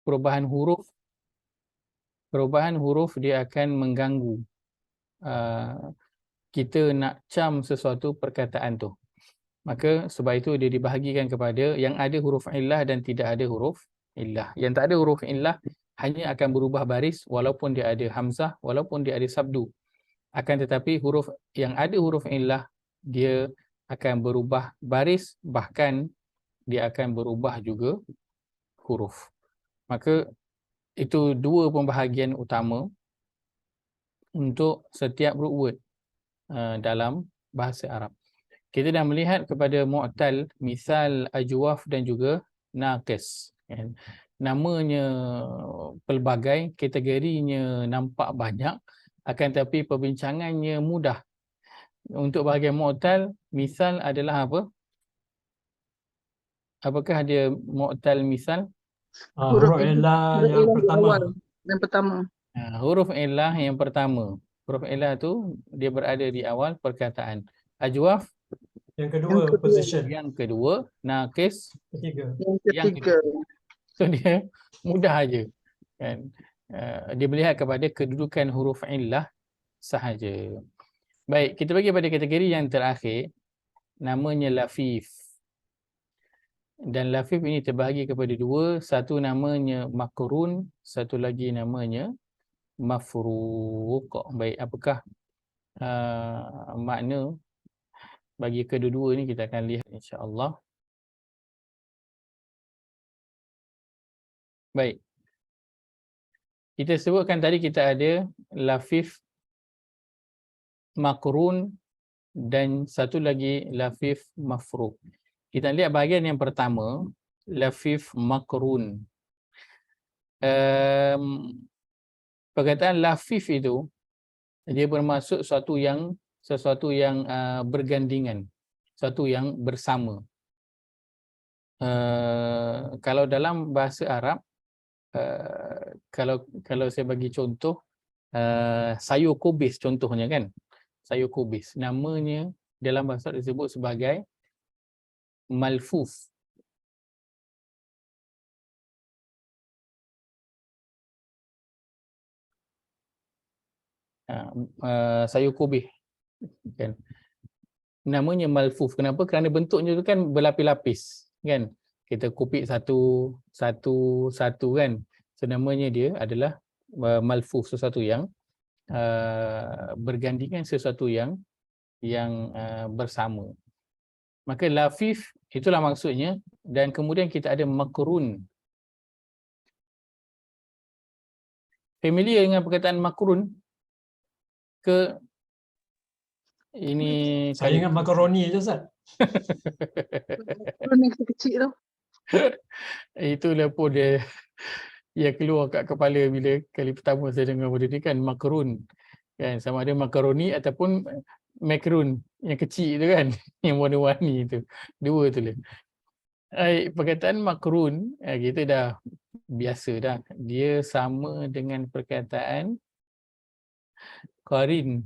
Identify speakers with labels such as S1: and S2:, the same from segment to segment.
S1: perubahan huruf dia akan mengganggu kita nak cam sesuatu perkataan tu. Maka sebab itu dia dibahagikan kepada yang ada huruf illah dan tidak ada huruf illah. Yang tak ada huruf illah hanya akan berubah baris walaupun dia ada hamzah, walaupun dia ada sabdu. Akan tetapi huruf yang ada huruf illah dia akan berubah baris, bahkan dia akan berubah juga huruf. Maka itu dua pembahagian utama untuk setiap root word dalam bahasa Arab. Kita dah melihat kepada mu'tal, misal, ajwaf dan juga naqis. Namanya pelbagai, kategorinya nampak banyak, akan tetapi perbincangannya mudah. Untuk bahagian mu'tal, misal adalah apa? Apakah dia mu'tal misal?
S2: Huruf illah yang pertama.
S1: Huruf illah yang pertama. Huruf illah tu dia berada di awal perkataan. Ajwaf
S2: yang kedua, position.
S1: Yang kedua, naqis
S2: ketiga.
S1: Yang ketiga. So dia mudah aja. Kan? Dia melihat kepada kedudukan huruf illah sahaja. Baik, kita bagi pada kategori yang terakhir, namanya lafif. Dan lafif ini terbahagi kepada dua, satu namanya makrun, satu lagi namanya mafruq. Baik, apakah makna bagi kedua-dua ni kita akan lihat insya-Allah. Baik. Kita sebutkan tadi kita ada lafif makrun dan satu lagi lafif mafruq. Kita lihat bahagian yang pertama, lafif makrun. Perkataan lafif itu dia bermaksud sesuatu yang bergandingan, sesuatu yang bersama. Kalau dalam bahasa Arab, kalau saya bagi contoh, sayur kubis contohnya kan, sayur kubis, namanya dalam bahasa Arab disebut sebagai malfuf. Sayur kubis kan, namanya malfuf. Kenapa? Kerana bentuknya tu kan berlapis-lapis kan, kita kupik satu kan, so namanya dia adalah malfuf, sesuatu yang bergandingan, sesuatu yang bersama. Maka lafif itulah maksudnya. Dan kemudian kita ada makrun. Familiar dengan perkataan makrun ke? Ini
S2: saya ingat makaroni je Ustaz.
S3: Makrun yang kecil tu.
S1: Itulah pun dia keluar kat kepala bila kali pertama saya dengar benda ni kan, makrun kan, sama ada makaroni ataupun makrun yang kecil tu kan, yang warna-warni tu, dua tu lah. Perkataan makrun kita dah biasa dah, dia sama dengan perkataan qarin.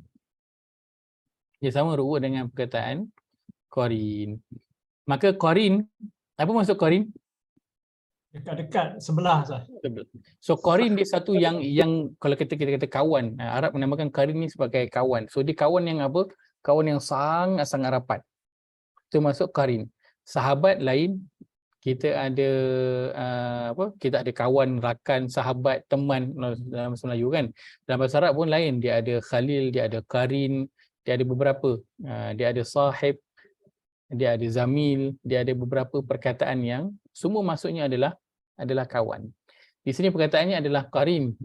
S1: Dia sama rupa dengan perkataan qarin. Maka qarin, apa maksud qarin?
S2: Dekat-dekat, sebelah Ustaz.
S1: So qarin dia satu yang kalau kita kata kawan, Arab menamakan qarin ni sebagai kawan. So dia kawan yang apa? Kawan yang sangat-sangat rapat. Itu masuk qarin. Sahabat lain, kita ada kita ada kawan, rakan, sahabat, teman dalam bahasa Melayu kan. Dalam bahasa Arab pun lain, dia ada khalil, dia ada qarin, dia ada beberapa. Dia ada sahib, dia ada zamil, dia ada beberapa perkataan yang semua maksudnya adalah kawan. Di sini perkataannya adalah qarin.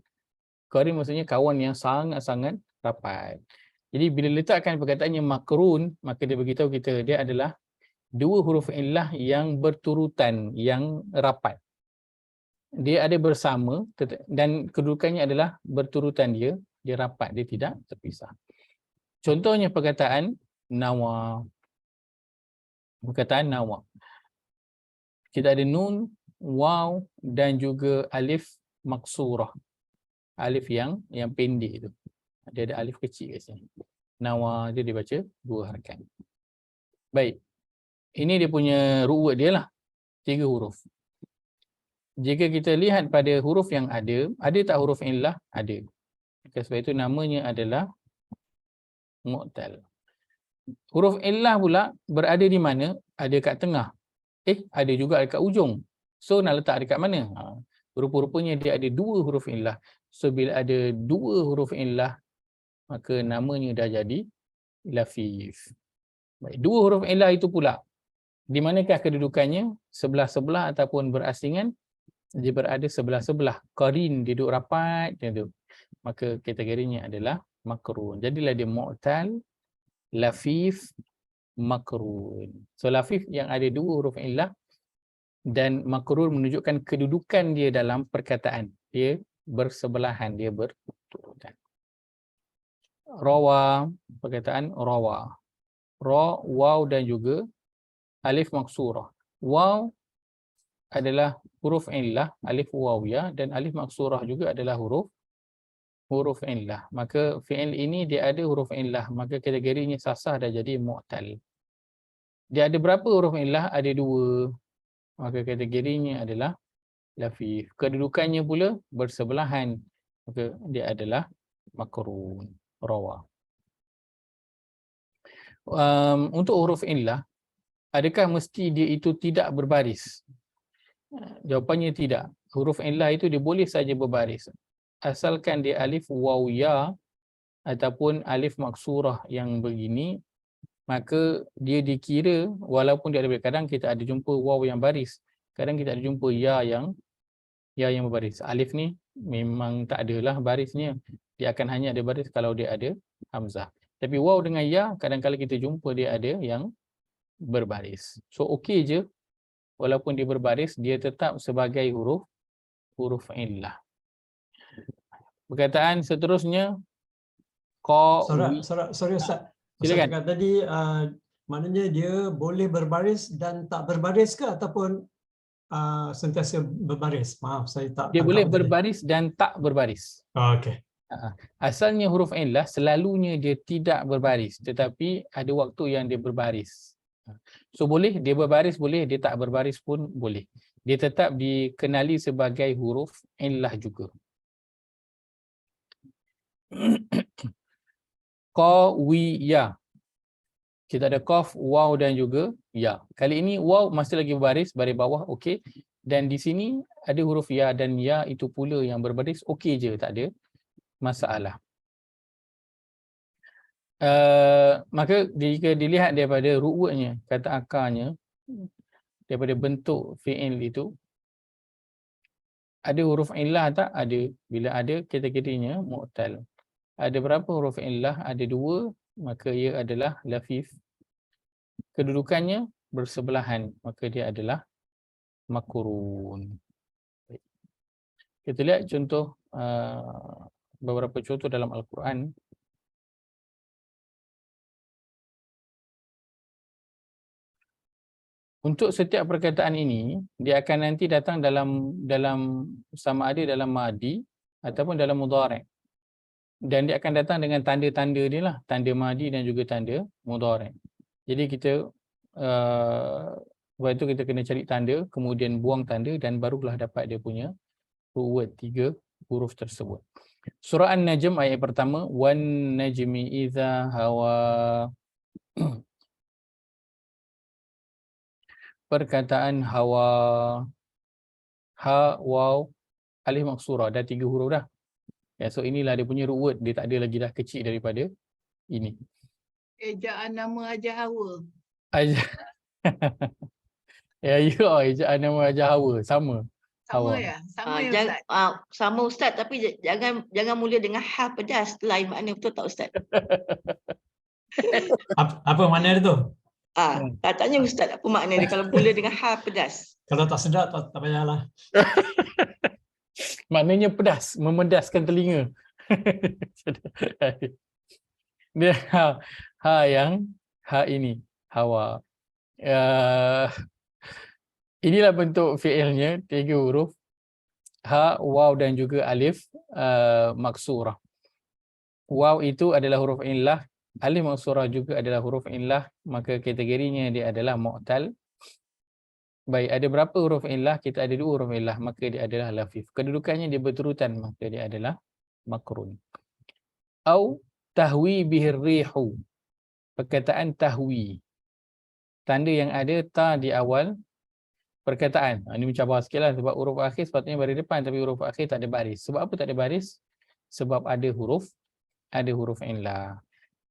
S1: Qarin maksudnya kawan yang sangat-sangat rapat. Jadi bila letakkan perkataannya makrun, maka dia beritahu kita dia adalah dua huruf illah yang berturutan, yang rapat. Dia ada bersama dan kedudukannya adalah berturutan, dia rapat, dia tidak terpisah. Contohnya perkataan nawa. Perkataan nawa. Kita ada nun, waw dan juga alif maksurah. Alif yang pendek itu. Dia ada alif kecil kat sini. Nawa dia dibaca dua harakat. Baik. Ini dia punya root word dia lah. 3 huruf. Jika kita lihat pada huruf yang ada tak huruf illah? Ada. Sebab itu namanya adalah mu'tal. Huruf illah pula berada di mana? Ada kat tengah. Ada juga dekat ujung. So nak letak dekat mana? Rupa-rupanya dia ada dua huruf illah. So bila ada dua huruf illah, maka namanya dah jadi lafif. Baik, dua huruf illah itu pula, di manakah kedudukannya? Sebelah-sebelah ataupun berasingan? Dia berada sebelah-sebelah. Qarin, dia duduk rapat macam tu. Maka kategorinya adalah makrun. Jadilah dia mu'tal, lafif, makrun. So lafif yang ada dua huruf illah dan makrun menunjukkan kedudukan dia dalam perkataan. Dia bersebelahan, dia berturutan. Rawa, perkataan rawa. Ra, waw dan juga alif maksurah. Waw adalah huruf illah, alif waw ya, dan alif maksurah juga adalah huruf illah. Maka fi'il ini dia ada huruf illah, maka kategorinya sasah dah jadi mu'tal. Dia ada berapa huruf illah? Ada dua. Maka kategorinya adalah lafif. Kedudukannya pula bersebelahan, maka dia adalah makrun, rawa. Untuk huruf illah, adakah mesti dia itu tidak berbaris? Jawapannya tidak. Huruf illah itu dia boleh saja berbaris. Asalkan dia alif waw ya ataupun alif maksurah yang begini, maka dia dikira walaupun dia ada, kadang kita ada jumpa waw yang baris, kadang kita ada jumpa ya yang berbaris. Alif ni memang tak adalah barisnya. Dia akan hanya ada baris kalau dia ada hamzah. Tapi waw dengan ya kadang-kadang kita jumpa dia ada yang berbaris. So okey je. Walaupun dia berbaris, dia tetap sebagai huruf illah. Perkataan seterusnya
S2: Sorry Ustaz.
S1: Silakan.
S2: Ustaz cakap tadi maknanya dia boleh berbaris dan tak berbaris ke ataupun sentiasa berbaris? Maaf, saya tak
S1: Dia
S2: tangkap
S1: boleh
S2: tadi.
S1: berbaris dan tak berbaris.
S2: Okey.
S1: Asalnya huruf illah selalunya dia tidak berbaris, tetapi ada waktu yang dia berbaris. So boleh dia berbaris, boleh dia tak berbaris pun boleh. Dia tetap dikenali sebagai huruf illah juga. Qawiyah. Kita ada qaf, waw dan juga ya. Kali ini waw masih lagi berbaris, baris bawah okey. Dan di sini ada huruf ya dan ya itu pula yang berbaris, okey je, tak ada masalah. Maka jika dilihat daripada ru'watnya, kata akarnya, daripada bentuk fi'il itu, ada huruf illah tak? Ada. Bila ada, kategorinya mu'tal. Ada berapa huruf illah? Ada dua, maka ia adalah lafif. Kedudukannya bersebelahan, maka dia adalah makrun. Kita lihat contoh, beberapa contoh dalam Al-Quran. Untuk setiap perkataan ini, dia akan nanti datang dalam sama ada dalam madi ataupun dalam mudhari'. Dan dia akan datang dengan tanda-tanda dia lah, tanda madi dan juga tanda mudhari'. Jadi kita sebab itu kita kena cari tanda, kemudian buang tanda dan barulah dapat dia punya word 3 huruf tersebut. Surah An-Najm ayat pertama, wan najmi idza hawa. Perkataan hawa, ha, waw, alif maksurah, dah 3 huruf dah. Ya, so inilah dia punya root word, dia tak ada lagi dah kecil daripada ini.
S3: Ejaan nama Hajar Hawa.
S1: Ya, ejaan nama Hajar Hawa, sama.
S3: Sama
S1: Hawa.
S3: ya? Sama ya Ustaz?
S4: Sama Ustaz, tapi jangan mula dengan ha pedas, lain makna, betul tak Ustaz?
S2: Apa makna dia tu?
S4: Tanya Ustaz apa makna dia kalau mula dengan ha pedas.
S2: Kalau tak sedap tak payahlah.
S1: Maknanya pedas, memedaskan telinga. Dia ha ini, hawa. Inilah bentuk fi'ilnya, 3 huruf. Ha, waw dan juga alif maksurah. Waw itu adalah huruf illah, alif maksurah juga adalah huruf illah, maka kategorinya dia adalah mu'tal. Baik, ada berapa huruf illah? Kita ada 2 huruf illah, maka dia adalah lafif. Kedudukannya dia berturutan, maka dia adalah makrun. Au tahwi bihir rihu. Perkataan tahwi. Tanda yang ada ta di awal perkataan. Ini mencabar sikitlah sebab huruf akhir sepatutnya baris depan, tapi huruf akhir tak ada baris. Sebab apa tak ada baris? Sebab ada huruf illah.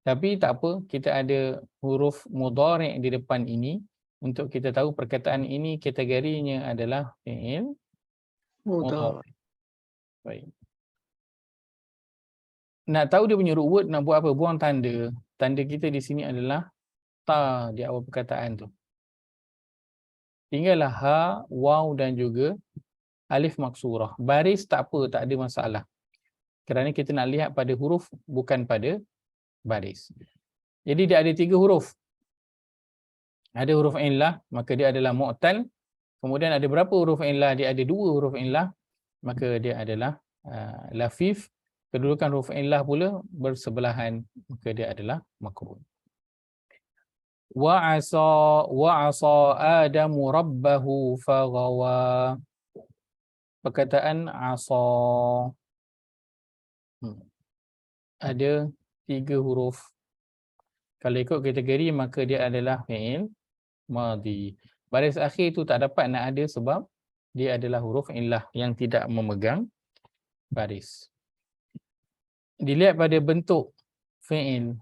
S1: Tapi tak apa, kita ada huruf mudhari' di depan ini untuk kita tahu perkataan ini kategorinya adalah fi'il mudhari'. Baik. Nak tahu dia punya root word, nak buat apa? Buang tanda. Tanda kita di sini adalah ta di awal perkataan tu. Tinggallah ha, waw dan juga alif maksurah. Baris tak apa, tak ada masalah. Kerana kita nak lihat pada huruf, bukan pada baris. Jadi dia ada 3 huruf. Ada huruf illah, maka dia adalah mu'tal. Kemudian ada berapa huruf illah? Dia ada 2 huruf illah, maka dia adalah lafif. Kedudukan huruf illah pula bersebelahan, maka dia adalah makrun. Wa asa Adamu rabbahu faghawa. Perkataan asa ada 3 huruf. Kalau ikut kategori maka dia adalah fi'il madhi. Baris akhir tu tak dapat nak ada sebab dia adalah huruf illah yang tidak memegang baris. Dilihat pada bentuk fi'il.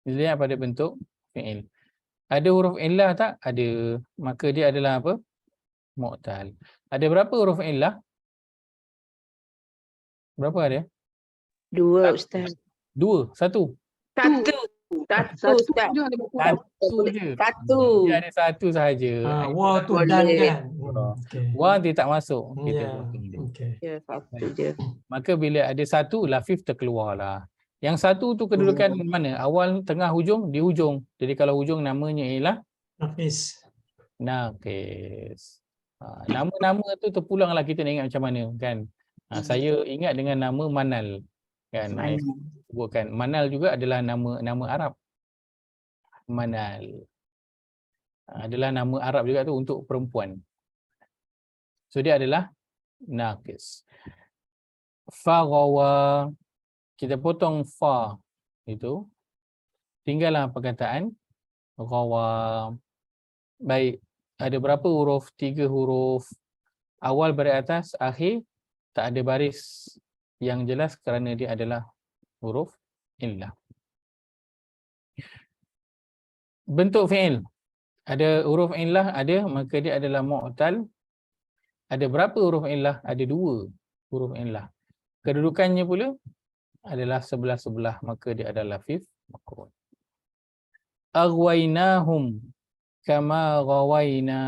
S1: Dilihat pada bentuk fi'il. Ada huruf illah tak? Ada. Maka dia adalah apa? Mu'tal. Ada berapa huruf illah? Berapa ada?
S5: 2 Ustaz.
S1: 2, 1.
S5: Satu Ustaz.
S3: Dia ada berapa?
S1: Satu je.
S5: Satu.
S1: Dia ada 1 sahaja.
S2: Wah tu
S5: Boleh.
S2: dan kan. Okay.
S1: Wah dia tak masuk. Kita
S2: Ya.
S1: potong dia.
S2: Okay.
S5: Ya, satu je.
S1: Maka bila ada 1, lafif terkeluarlah. Yang 1 tu kedudukan mana? Awal, tengah, hujung? Di hujung. Jadi kalau hujung namanya ialah
S2: Nafis.
S1: naqis. Nama-nama tu terpulanglah kita nak ingat macam mana kan. Saya ingat dengan nama Manal. Kan. Saya sebutkan. Manal juga adalah nama Arab. Manal. Adalah nama Arab juga tu untuk perempuan. So dia adalah naqis. Faghawa. Kita potong fa itu. Tinggallah perkataan ghawa. Baik. Ada berapa huruf? 3 huruf. Awal baris atas, akhir tak ada baris yang jelas kerana dia adalah huruf illah. Bentuk fi'il. Ada huruf illah, ada, maka dia adalah mu'tal. Ada berapa huruf illah? Ada 2 huruf illah. Kedudukannya pula adalah sebelah-sebelah, maka dia adalah lafif makrun. Aghwainahum kama ghawaina.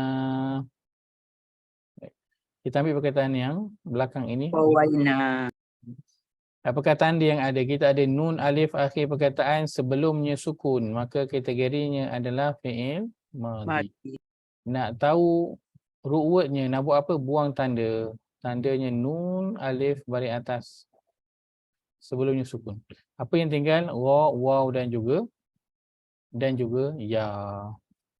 S1: Kita ambil perkataan yang belakang ini.
S5: Bawaina.
S1: Perkataan dia yang ada, kita ada nun alif akhir perkataan sebelumnya sukun, maka kategorinya adalah fi'il madhi.
S5: Mati.
S1: Nak tahu root wordnya, nak buat apa? Buang tanda. Tandanya nun alif baris atas sebelumnya sukun. Apa yang tinggal? Ra, waw dan juga ya.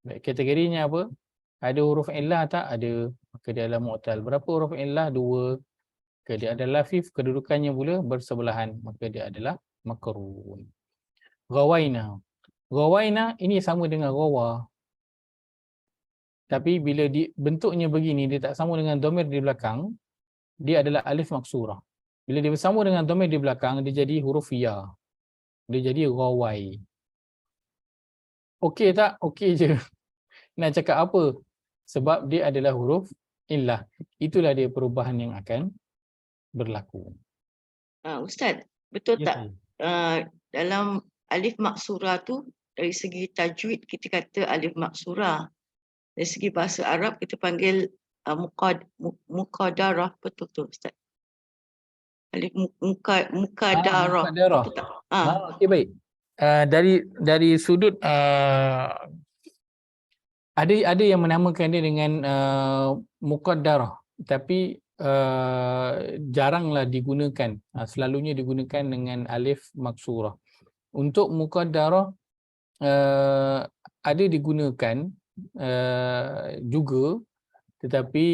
S1: Baik, kategorinya apa? Ada huruf illah tak? Ada. Maka dia adalah mu'tal. Berapa huruf illah? 2. Maka dia adalah lafif. Kedudukannya pula bersebelahan. Maka dia adalah makrun. Ghawaina. Ghawaina ini sama dengan ghawa. Tapi bila bentuknya begini, dia tak sama dengan dhamir di belakang, dia adalah alif maksurah. Bila dia bersama dengan dhamir di belakang, dia jadi huruf ya. Dia jadi ghawai. Okey tak? Okey je. Nak cakap apa? Sebab dia adalah huruf illah. Itulah dia perubahan yang akan berlaku.
S4: Ustaz, betul
S1: Ya,
S4: tak dalam alif maksurah tu dari segi tajwid kita kata alif maksurah. Dari segi bahasa Arab kita panggil muqaddarah, betul tu Ustaz? Alif muqaddarah.
S1: Muqaddarah.
S4: Betul tak?
S1: Okey, baik. Dari sudut ada yang menamakan dia dengan muqaddarah, tapi jaranglah digunakan. Selalunya digunakan dengan alif maksurah. Untuk muqaddarah ada digunakan juga, tetapi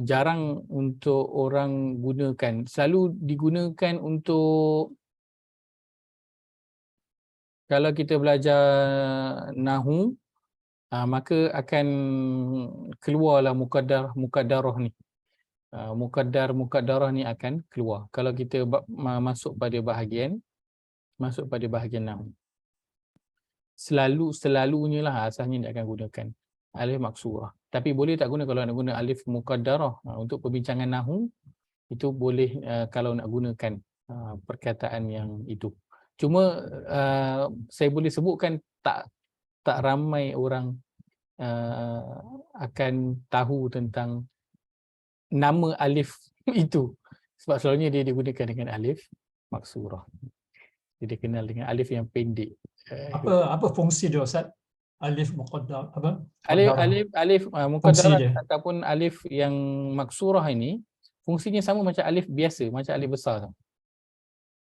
S1: jarang untuk orang gunakan. Selalu digunakan untuk kalau kita belajar Nahu, maka akan keluarlah mukaddarah ni. Mukaddarah ni akan keluar kalau kita masuk pada bahagian Nahu. Selalunya lah asalnya dia akan gunakan alif maksurah. Tapi boleh tak guna kalau nak guna alif mukaddarah untuk perbincangan Nahu, itu boleh kalau nak gunakan perkataan yang itu. Cuma saya boleh sebutkan tak ramai orang akan tahu tentang nama alif itu, sebab selalunya dia digunakan dengan alif maksurah. Dia dikenal dengan alif yang pendek.
S2: Apa fungsi dia, Ustaz? Alif muqaddar apa?
S1: Alif
S2: Fungsi
S1: muqaddarah
S2: dia.
S1: ataupun alif yang maksurah ini fungsinya sama macam alif biasa, macam alif besar.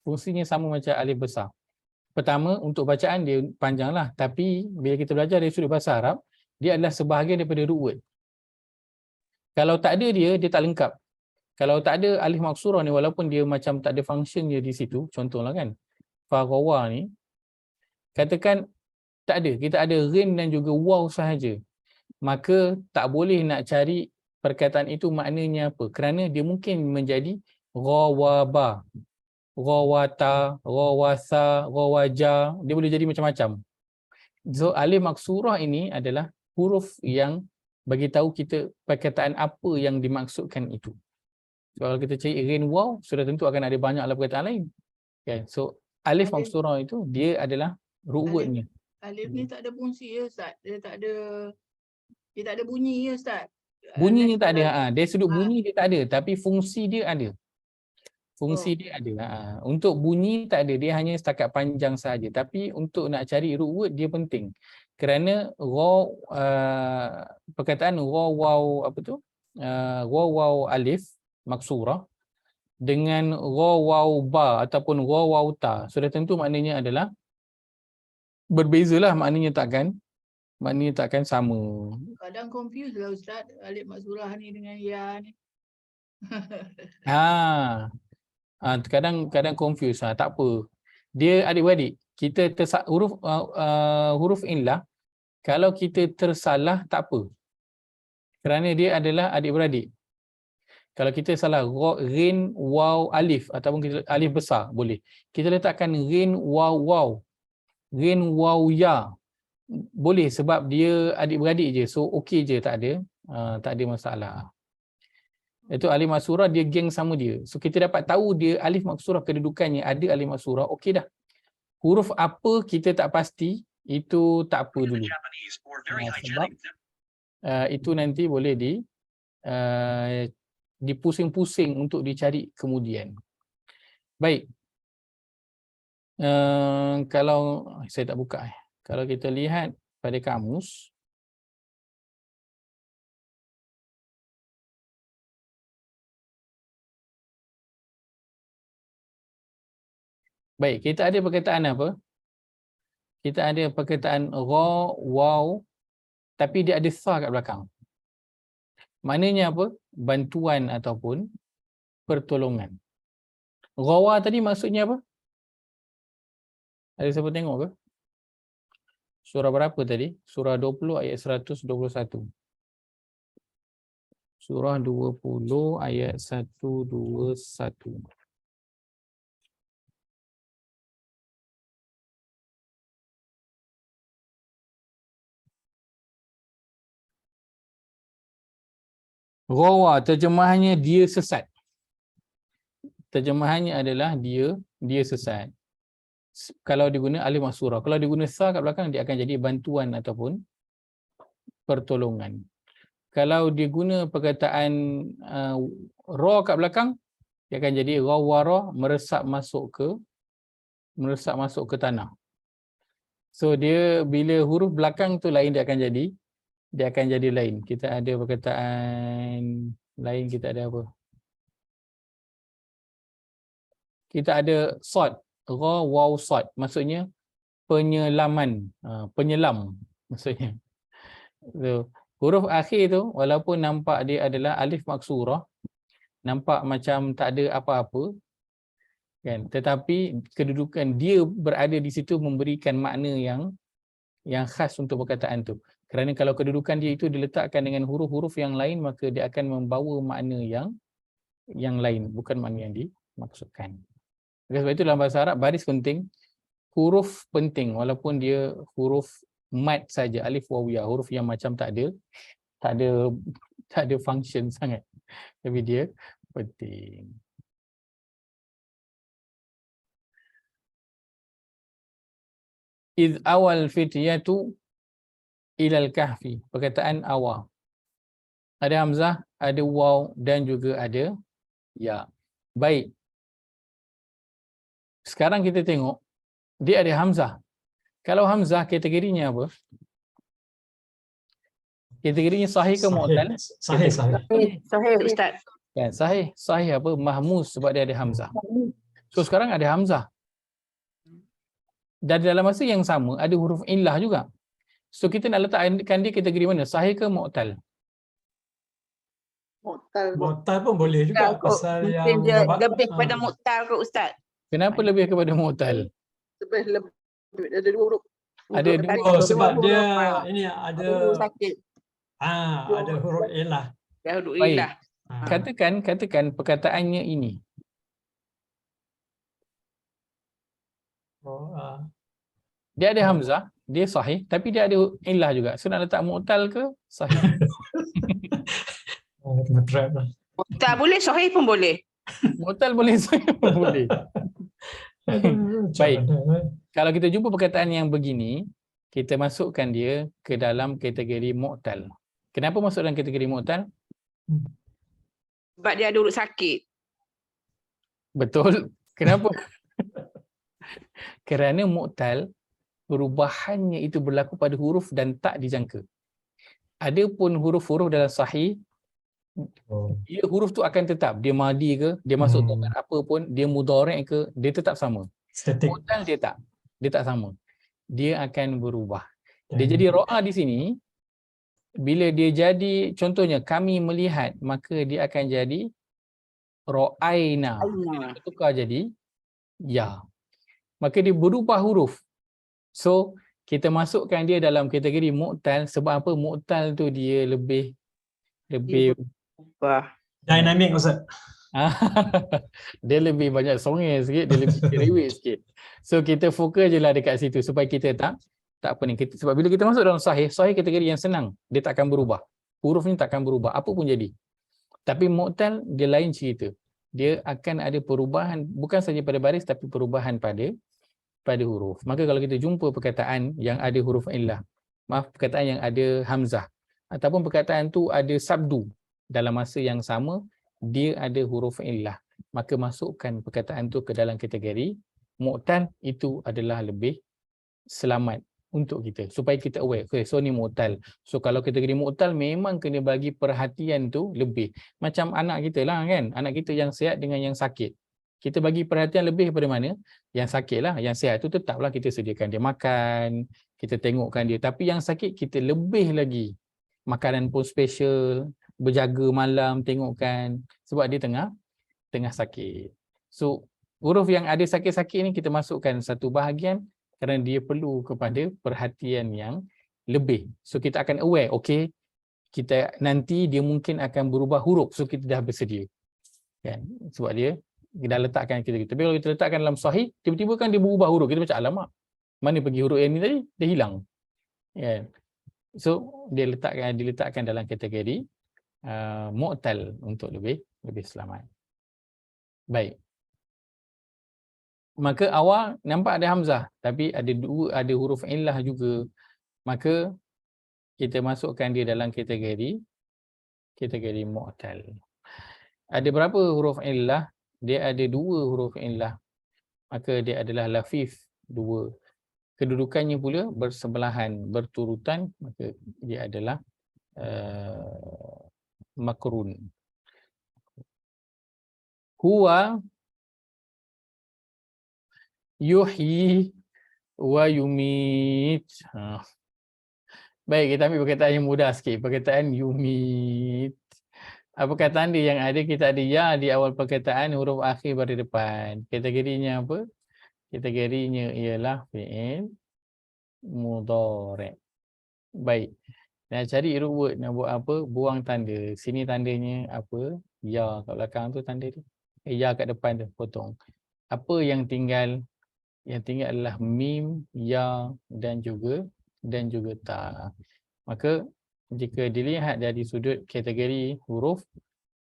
S1: Fungsinya sama macam alif besar. Pertama, untuk bacaan dia panjanglah, tapi bila kita belajar dari sudut bahasa Arab, dia adalah sebahagian daripada root word. Kalau tak ada dia tak lengkap. Kalau tak ada alif maksurah ni, walaupun dia macam tak ada function dia di situ, contohlah kan, farawa ni, katakan tak ada, kita ada ghin dan juga waw sahaja, maka tak boleh nak cari perkataan itu maknanya apa, kerana dia mungkin menjadi rawaba, rawata, rawasa, rawaja, dia boleh jadi macam-macam. So alif maksurah ini adalah huruf yang bagi tahu kita perkataan apa yang dimaksudkan itu. So, kalau kita cari ghin waw, sudah tentu akan ada banyaklah perkataan lain. Okay. So alif maksurah itu dia adalah root wordnya.
S3: Alif ni tak ada fungsi ya Ustaz. Dia tak ada bunyi ya Ustaz.
S1: Bunyinya tak ada. Dari sudut bunyi dia tak ada, tapi fungsi dia ada. Fungsi dia ada. Untuk bunyi tak ada, dia hanya setakat panjang sahaja. Tapi untuk nak cari root word dia penting. Kerana perkataan waw waw alif maksurah dengan waw ba ataupun waw ta, sudah tentu maknanya adalah berbezalah, maknanya takkan sama.
S3: Kadang confuse lah Ustaz, alif maksurah ni dengan ya ni.
S1: Kadang confuse. Tak apa. Dia adik-beradik, kita huruf inlah, kalau kita tersalah tak apa. Kerana dia adalah adik-beradik. Kalau kita salah ghin waw alif ataupun kita alif besar boleh. Kita letakkan ghin waw waw, ghin waw ya, boleh sebab dia adik-beradik je. So okey je, tak ada masalah. Itu alif maksurah, dia geng sama dia. So kita dapat tahu dia alif maksurah, kedudukannya ada alif maksurah, okey dah. Huruf apa kita tak pasti, itu tak apa dulu. Sebab itu nanti boleh dipusing-pusing untuk dicari kemudian. Baik. Kalau saya tak buka, kalau kita lihat pada kamus, baik, kita ada perkataan apa? Kita ada perkataan ra, waw, tapi dia ada sa kat belakang. Maknanya apa? Bantuan ataupun pertolongan. Rawa tadi maksudnya apa? Ada siapa tengok ke? Surah berapa tadi? Surah 20 ayat 121. Surah 20 ayat 121. Rawa, terjemahannya dia sesat. Terjemahannya adalah dia sesat. Kalau diguna alif maksurah. Kalau diguna sa kat belakang, dia akan jadi bantuan ataupun pertolongan. Kalau diguna perkataan ra kat belakang, dia akan jadi rawara, meresap masuk ke tanah. So dia bila huruf belakang tu lain, dia akan jadi lain. Kita ada perkataan lain, kita ada apa? Kita ada sad, ra waw sad, maksudnya penyelaman, penyelam maksudnya. So, huruf akhir tu walaupun nampak dia adalah alif maksurah, nampak macam tak ada apa-apa kan, tetapi kedudukan dia berada di situ memberikan makna yang khas untuk perkataan tu. Kerana kalau kedudukan dia itu diletakkan dengan huruf-huruf yang lain, maka dia akan membawa makna yang lain, bukan makna yang dimaksudkan. Oleh sebab itu dalam bahasa Arab baris penting, huruf penting walaupun dia huruf mat saja, alif wawiyah, huruf yang macam tak ada function sangat, tapi dia penting. Iz awal fityatu ilal kahfi, perkataan awal. Ada hamzah, ada waw dan juga ada ya. Baik. Sekarang kita tengok dia ada hamzah. Kalau hamzah kategorinya apa? Kategorinya sahih ke mu'tal?
S2: Sahih.
S5: Sahih Ustaz.
S1: Kan, sahih. Sahih apa? Mahmuz sebab dia ada hamzah. So sekarang ada hamzah. Dan dalam masa yang sama ada huruf illah juga. So kita nak letakkan dia kategori mana? Sahih ke mu'tal?
S2: Mu'tal pun boleh juga pasal yang
S5: Mungkin dia
S2: babak-
S5: lebih pada mu'tal ke Ustaz.
S1: Kenapa lebih kepada mu'tal?
S5: Lebih ada dua huruf.
S1: Ada
S5: Untuk
S1: dua-
S5: tadi
S2: Oh,
S5: dua
S2: sebab
S5: huruf,
S2: dia
S5: ah.
S2: ini
S5: Ada
S2: ada
S5: huruf sakit.
S2: ada huruf ilah.
S5: Dah huruf
S1: Baik.
S5: ilah.
S1: Katakan perkataannya ini. Dia ada hamzah, dia sahih, tapi dia ada illah juga. So nak letak mu'tal ke sahih?
S2: Kena trap lah.
S5: Tak boleh, sahih pun boleh.
S1: Mu'tal boleh, sahih pun boleh. Baik. Kalau kita jumpa perkataan yang begini, kita masukkan dia ke dalam kategori mu'tal. Kenapa masuk dalam kategori mu'tal?
S5: Sebab dia ada huruf sakit.
S1: Betul. Kenapa? Kerana mu'tal, perubahannya itu berlaku pada huruf dan tak dijangka. Adapun huruf-huruf dalam sahih, dia huruf tu akan tetap. Dia madi ke, dia masuk domain apa pun, dia mudhari' ke, dia tetap sama.
S2: Statik.
S1: Mu'tal dia tak. Dia tak sama. Dia akan berubah. Dia jadi ro'a di sini, bila dia jadi, contohnya kami melihat, maka dia akan jadi ro'aina. Dia tukar jadi ya. Maka dia berubah huruf. So, kita masukkan dia dalam kategori mu'tal sebab apa? Mu'tal tu dia lebih
S5: Wah.
S2: Dynamic Ustaz.
S1: dia lebih banyak songeh sikit, dia lebih cerewet sikit. So kita fokus je lah dekat situ supaya kita tak pening. Sebab bila kita masuk dalam sahih kategori yang senang, dia tak akan berubah. Hurufnya tak akan berubah, apa pun jadi. Tapi mu'tal dia lain cerita. Dia akan ada perubahan bukan saja pada baris tapi perubahan pada huruf. Maka kalau kita jumpa perkataan yang ada huruf illah, perkataan yang ada hamzah ataupun perkataan tu ada sabdu dalam masa yang sama, dia ada huruf illah, maka masukkan perkataan tu ke dalam kategori mu'tal, itu adalah lebih selamat untuk kita supaya kita aware. Okay, so ni mu'tal. So kalau kategori mu'tal memang kena bagi perhatian tu lebih. Macam anak kita lah kan, anak kita yang sihat dengan yang sakit. Kita bagi perhatian lebih kepada mana? Yang sakit lah. Yang sihat tu tetaplah kita sediakan dia makan, kita tengokkan dia. Tapi yang sakit kita lebih lagi. Makanan pun special, berjaga malam tengokkan sebab dia tengah sakit. So huruf yang ada sakit-sakit ni kita masukkan satu bahagian kerana dia perlu kepada perhatian yang lebih. So kita akan aware, okay, kita nanti dia mungkin akan berubah huruf. So kita dah bersedia. Kan? Sebab dia dah letakkan kita. Tapi kalau kita letakkan dalam sahih, tiba-tiba kan dia berubah huruf. Kita macam alamak, mana pergi huruf yang ni tadi? Dia hilang. Kan? So dia diletakkan dalam kategori mu'tal untuk lebih selamat. Baik. Maka awal nampak ada hamzah tapi ada huruf illah juga. Maka kita masukkan dia dalam kategori mu'tal. Ada berapa huruf illah? Dia ada 2 huruf illah. Maka dia adalah lafif 2. Kedudukannya pula bersebelahan, berturutan, maka dia adalah makrun. Huwa yuhyi wa yumit. Baik, kita ambil perkataan yang mudah sikit. Perkataan yumit. Apa perkataan dia yang ada? Kita ada ya di awal perkataan, huruf akhir baru depan. Kategorinya apa? Kategorinya ialah fi'il mudhari'. Baik. Nak cari root word, nak buat apa? Buang tanda. Sini tandanya apa? Ya kat belakang tu tanda tu. Ya kat depan tu, potong. Apa yang tinggal? Yang tinggal adalah mim, ya dan juga ta. Maka jika dilihat dari sudut kategori huruf,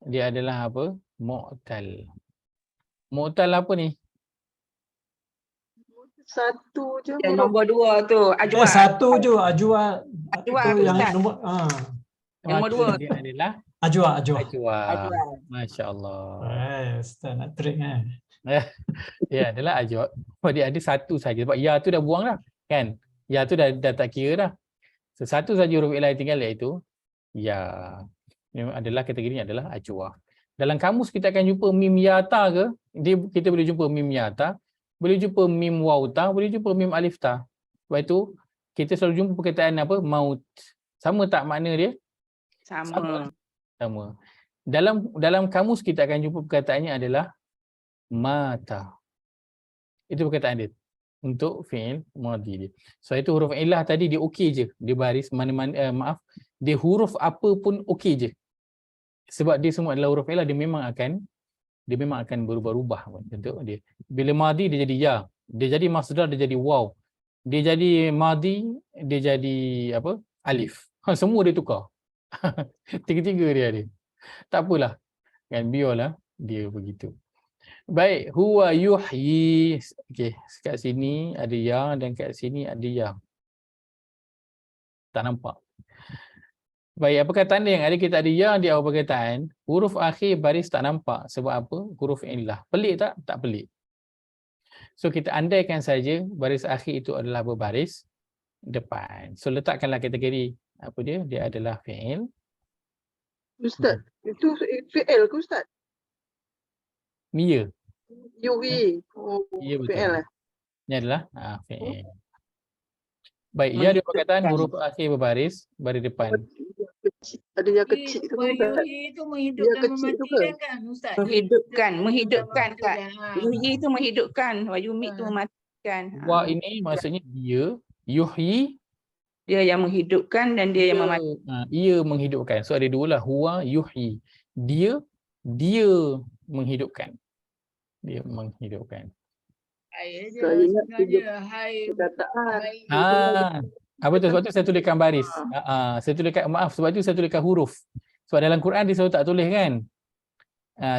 S1: dia adalah apa? Mu'tal. Mu'tal apa ni?
S6: Satu je
S5: Yang
S6: huruf.
S5: nombor 2 tu, ajwa.
S2: Satu je ajwa.
S5: Ajwa,
S2: Itu yang
S5: Ustaz.
S2: nombor
S5: Yang nombor
S1: Maka
S5: 2
S1: dia adalah
S2: ajwa.
S1: ajwa.
S5: Ajwa.
S1: Masya Allah.
S2: Ustaz nak trick
S1: Ya, adalah ajwa. Oh, dia ada satu saja. Sebab ya tu dah buang dah. Kan? Ya tu dah tak kira dah. So, satu saja huruf ilah yang tinggal iaitu ya. Yang adalah kategorinya adalah ajwa. Dalam kamus kita akan jumpa mim yata ke? Kita boleh jumpa mim yata, boleh jumpa mim wauta, boleh jumpa mim alif ta. Sebab itu kita selalu jumpa perkataan apa? Maut. Sama tak makna dia?
S5: Sama.
S1: Sama. Dalam kamus kita akan jumpa perkataannya adalah mata. Itu perkataan dia untuk fi'il madhi dia. So itu huruf ilah tadi dia okey je. Dia baris mana-mana dia huruf apa pun okey je. Sebab dia semua adalah huruf ilah, dia memang akan berubah-ubah bentuk dia. Bila madhi dia jadi ya, dia jadi masdar dia jadi waw. Dia jadi madhi dia jadi apa? Alif. Semua dia tukar. Tiga-tiga dia ada. Tak apalah. Kan biarlah dia begitu. Baik, huwa yuhyi. Okey, kat sini ada ya dan kat sini ada ya. Tak nampak. Baik, apa perkataan dia yang ada kita ada ya di awal perkataan, huruf akhir baris tak nampak. Sebab apa? Huruf illah. Pelik tak? Tak pelik. So kita andaikan saja baris akhir itu adalah berbaris depan. So letakkanlah kategori apa dia? Dia adalah fi'il.
S6: Ustaz, itu fi'il ke Ustaz?
S1: Mia.
S6: Yuhi. Oh,
S1: Ya betul.
S6: fi'il lah.
S1: Ini adalah fi'il. Baik, ya di perkataan huruf akhir berbaris baris depan.
S6: Ada yang kecil tu kan Ustaz?
S3: Yuhi itu menghidupkan
S6: kecil tu
S3: mematikan kan Ustaz?
S5: Menghidupkan Kak.
S3: Itulah.
S5: Yuhyi itu menghidupkan, wa yumit itu mematikan.
S1: Wa ini maksudnya dia, yuhyi
S5: Dia yang menghidupkan dan dia yang mematikan.
S1: ia menghidupkan. So ada dua lah, huwa yuhyi. Dia menghidupkan. Dia menghidupkan.
S3: Hai je
S6: Saya ingat
S3: sebenarnya. Hai.
S6: Perkataan.
S1: Apa tu? Sebab tu saya tuliskan baris. Saya tuliskan, maaf, sebab tu saya tuliskan huruf. Sebab dalam Quran dia selalu tak tulis kan.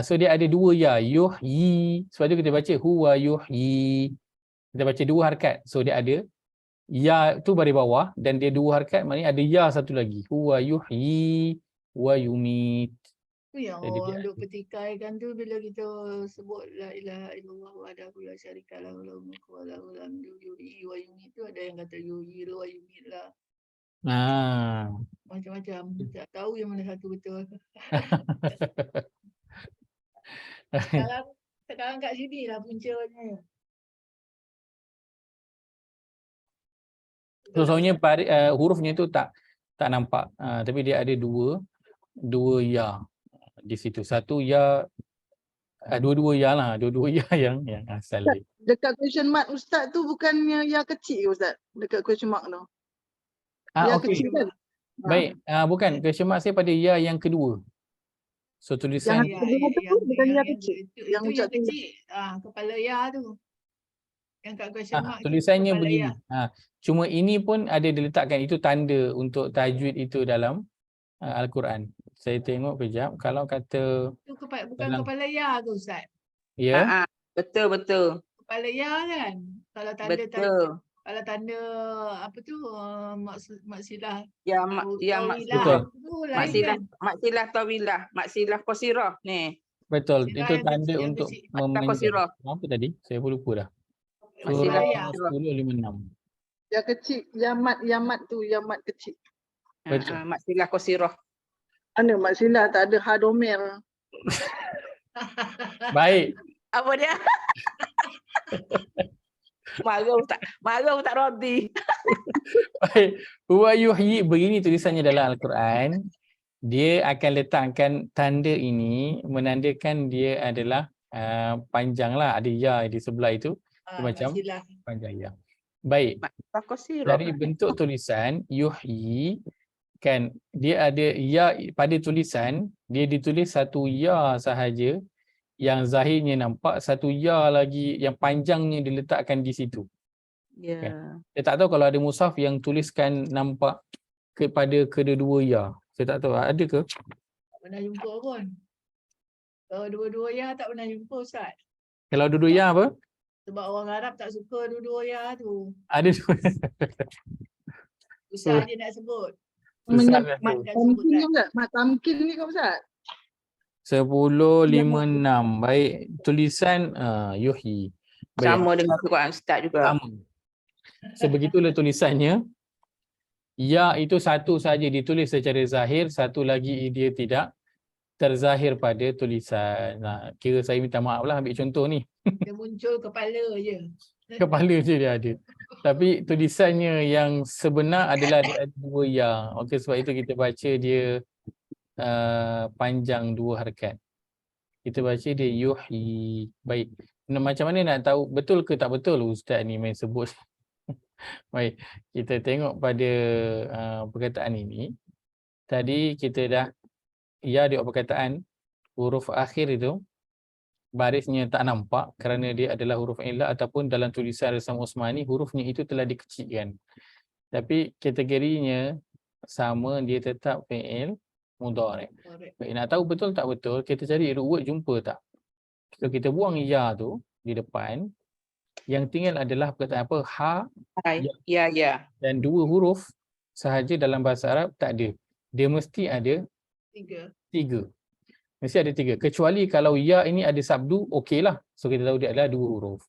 S1: So dia ada dua ya, yuhyi. Sebab tu kita baca huwa yuhyi. Kita baca dua harakat. So dia ada ya tu baris bawah dan dia dua harakat, maknanya ada ya satu lagi. Huwa yuhyi wa yumit.
S3: Tu yang
S1: Jadi
S3: orang
S1: dia-
S3: duk petikaikan tu bila kita sebut la ilaha illallah wahdahu la syarika lahu lahul mulku wa lahul hamdu yuhyi wa yumiit tu ada yang kata yuhyi wa yumiit lah. Macam-macam. Tak tahu yang mana satu betul. Sekarang kat sini lah puncanya.
S1: So soalnya hurufnya tu tak nampak. Tapi dia ada dua ya di situ. Satu ya, dua-dua ya lah. Dua-dua ya yang asal dia.
S6: Dekat question mark Ustaz tu bukannya yang kecil ke Ustaz? Dekat question mark tu. Yang
S1: Okey.
S6: kecil kan?
S1: Baik, bukan. Question mark saya pada ya yang kedua. So tulisan
S6: Yang kedua tu bukan yang kecil.
S3: Itu
S6: Yang
S3: yang
S6: ucap tinggi.
S3: kecil. Kepala ya tu. Yang kat question mark tu
S1: tulisannya
S3: kepala
S1: begini.
S3: ya.
S1: Cuma ini pun ada diletakkan, itu tanda untuk tajwid itu dalam Al-Quran. Saya tengok kejap. Kalau kata
S3: Tu bukan
S1: dalam-
S3: kepala ya tu Ustaz.
S1: ya,
S5: Betul.
S3: Kepala ya kan. Kalau tanda
S5: Betul.
S3: kalau tanda apa tu maksilah
S5: Ya
S1: Betul.
S3: tu lain kan.
S5: maksilah tawilah, maksilah qasirah ni.
S1: betul.
S3: Sirah
S1: Itu
S3: yang
S1: tanda
S3: kecil, yang
S1: untuk
S3: kecil.
S5: Maksilah qasirah.
S1: apa tadi? Saya pun lupa dah.
S5: Maksilah
S1: Surah
S3: ya.
S1: 10:56.
S6: Yang kecil, yang mat tu, yang mat kecil.
S1: Betul.
S5: Maksilah qasirah.
S6: Mana mak Sila tak ada hadomer.
S1: Baik.
S5: Apa dia? Marah tak Rodi.
S1: Baik. Wa yuhyi, begini tulisannya dalam Al-Quran. Dia akan letakkan tanda ini menandakan dia adalah panjang lah. Ada ya di sebelah itu. Dia macam
S3: Nasilah.
S1: panjang ya. Baik.
S5: Mak kosiro.
S1: Dari bentuk tulisan yuhyi, kan dia ada ya pada tulisan, dia ditulis satu ya sahaja yang zahirnya nampak, satu ya lagi yang panjangnya diletakkan di situ.
S5: Ya.
S1: Saya tak tahu kalau ada mushaf yang tuliskan nampak kepada kedua-dua ya. Saya tak tahu ada ke?
S3: Tak pernah jumpa pun. Kalau dua-dua ya tak pernah jumpa Ustaz.
S1: Kalau dua-dua ya apa?
S3: Sebab orang Arab tak suka dua-dua ya tu.
S1: Ada dua.
S3: Susah dia nak sebut.
S1: Susah
S6: Menye-
S1: dah
S3: Mat
S1: tu.
S3: dah sebut
S6: Tamkin
S3: kan.
S6: ni Ustaz? Mat tamkin ni kan Ustaz?
S1: 10.56. Baik, tulisan yuhyi. Baik,
S5: Sama dengan Quran Ustaz juga.
S1: sama. Sebegitulah tulisannya. Ya itu satu saja ditulis secara zahir, satu lagi dia tidak terzahir pada tulisan. Nah, kira saya minta maaf lah ambil contoh ni.
S3: Dia muncul kepala je.
S1: Kepala je dia ada. Tapi tulisannya yang sebenar adalah dia ada dua ya. Okey, sebab itu kita baca dia panjang dua harakat. Kita baca dia yuhyi. Baik. Nah, macam mana nak tahu betul ke tak betul Ustaz ni main sebut. Baik, kita tengok pada perkataan ini. Tadi kita dah ya di perkataan huruf akhir itu barisnya tak nampak kerana dia adalah huruf illah ataupun dalam tulisan Rasam Osmani hurufnya itu telah dikecilkan. Tapi kategorinya sama, dia tetap fi'il mudhari'.
S3: Correct.
S1: Baik, nak tahu betul tak betul, kita cari root jumpa tak. Kalau kita buang ya tu di depan, yang tinggal adalah perkataan apa? Ha
S5: Hai. Ya, ya.
S1: dan dua huruf sahaja dalam bahasa Arab tak ada. Dia mesti ada
S3: 3.
S1: tiga. Mesti ada tiga. Kecuali kalau ya ini ada sabdu, okeylah. So kita tahu dia adalah dua huruf.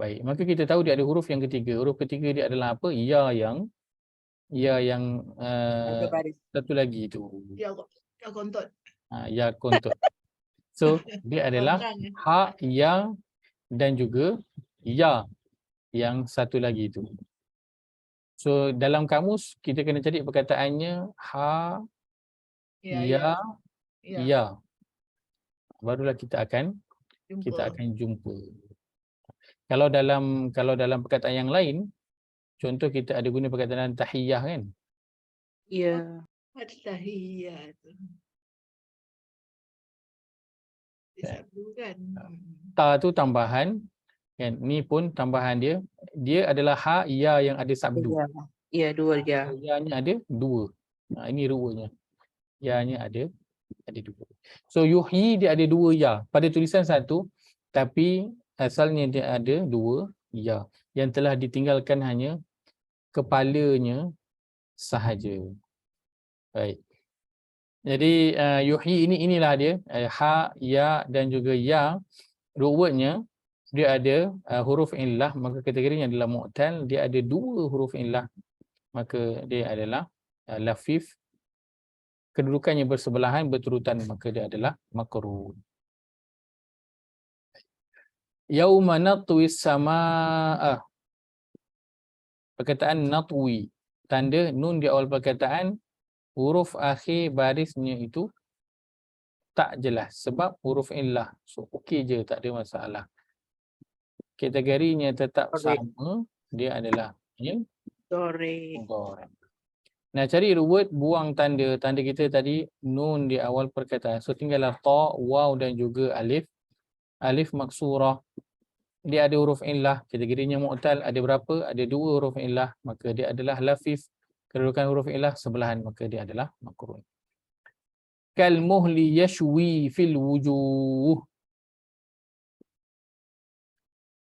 S1: Baik, maka kita tahu dia ada huruf yang ketiga. Huruf ketiga dia adalah apa? Ya yang
S5: Ada baris.
S1: satu lagi itu.
S3: Ya kontot.
S1: Ya kontot. So dia adalah
S3: Orang ya.
S1: ha, ya dan juga ya yang satu lagi itu. So dalam kamus kita kena cari perkataannya ha, ya, ya. Barulah kita akan jumpa. Kalau dalam perkataan yang lain, contoh kita ada guna perkataan tahiyah kan?
S5: Ya.
S3: At-tahiyat. Sabdu kan.
S1: Ta tu tambahan kan? Ni pun tambahan dia. Dia adalah ha, ya yang ada sabdu.
S5: Ya. Ya, dua ya.
S1: Ya-nya ada dua. Ini ruanya. Ya-nya ada dua. So yuhyi dia ada dua ya. Pada tulisan satu, tapi asalnya dia ada dua ya. Yang telah ditinggalkan hanya kepalanya sahaja. Baik. Jadi yuhyi inilah dia. Ha, ya dan juga ya. Root wordnya dia ada huruf illah, maka kategorinya adalah mu'tal. Dia ada dua huruf illah, maka dia adalah lafif. Kedudukannya bersebelahan berturutan, maka dia adalah makruh. Yauma natwis samaa. Perkataan natwi, tanda nun di awal perkataan, huruf akhir barisnya itu tak jelas sebab huruf illah. So okey je, tak ada masalah. Kategorinya tetap sama, dia adalah
S5: Sorry.
S1: mudhari'. Nah, cari word buang tanda. Tanda kita tadi nun di awal perkataan. So tinggallah ta, waw dan juga alif. Alif maksurah. Dia ada huruf illah. Kategorinya mu'tal. Ada berapa? Ada dua huruf illah. Maka dia adalah lafif. Kedudukan huruf illah sebelahan. Maka dia adalah makruh. Kal muhli yashwi fil wujuh.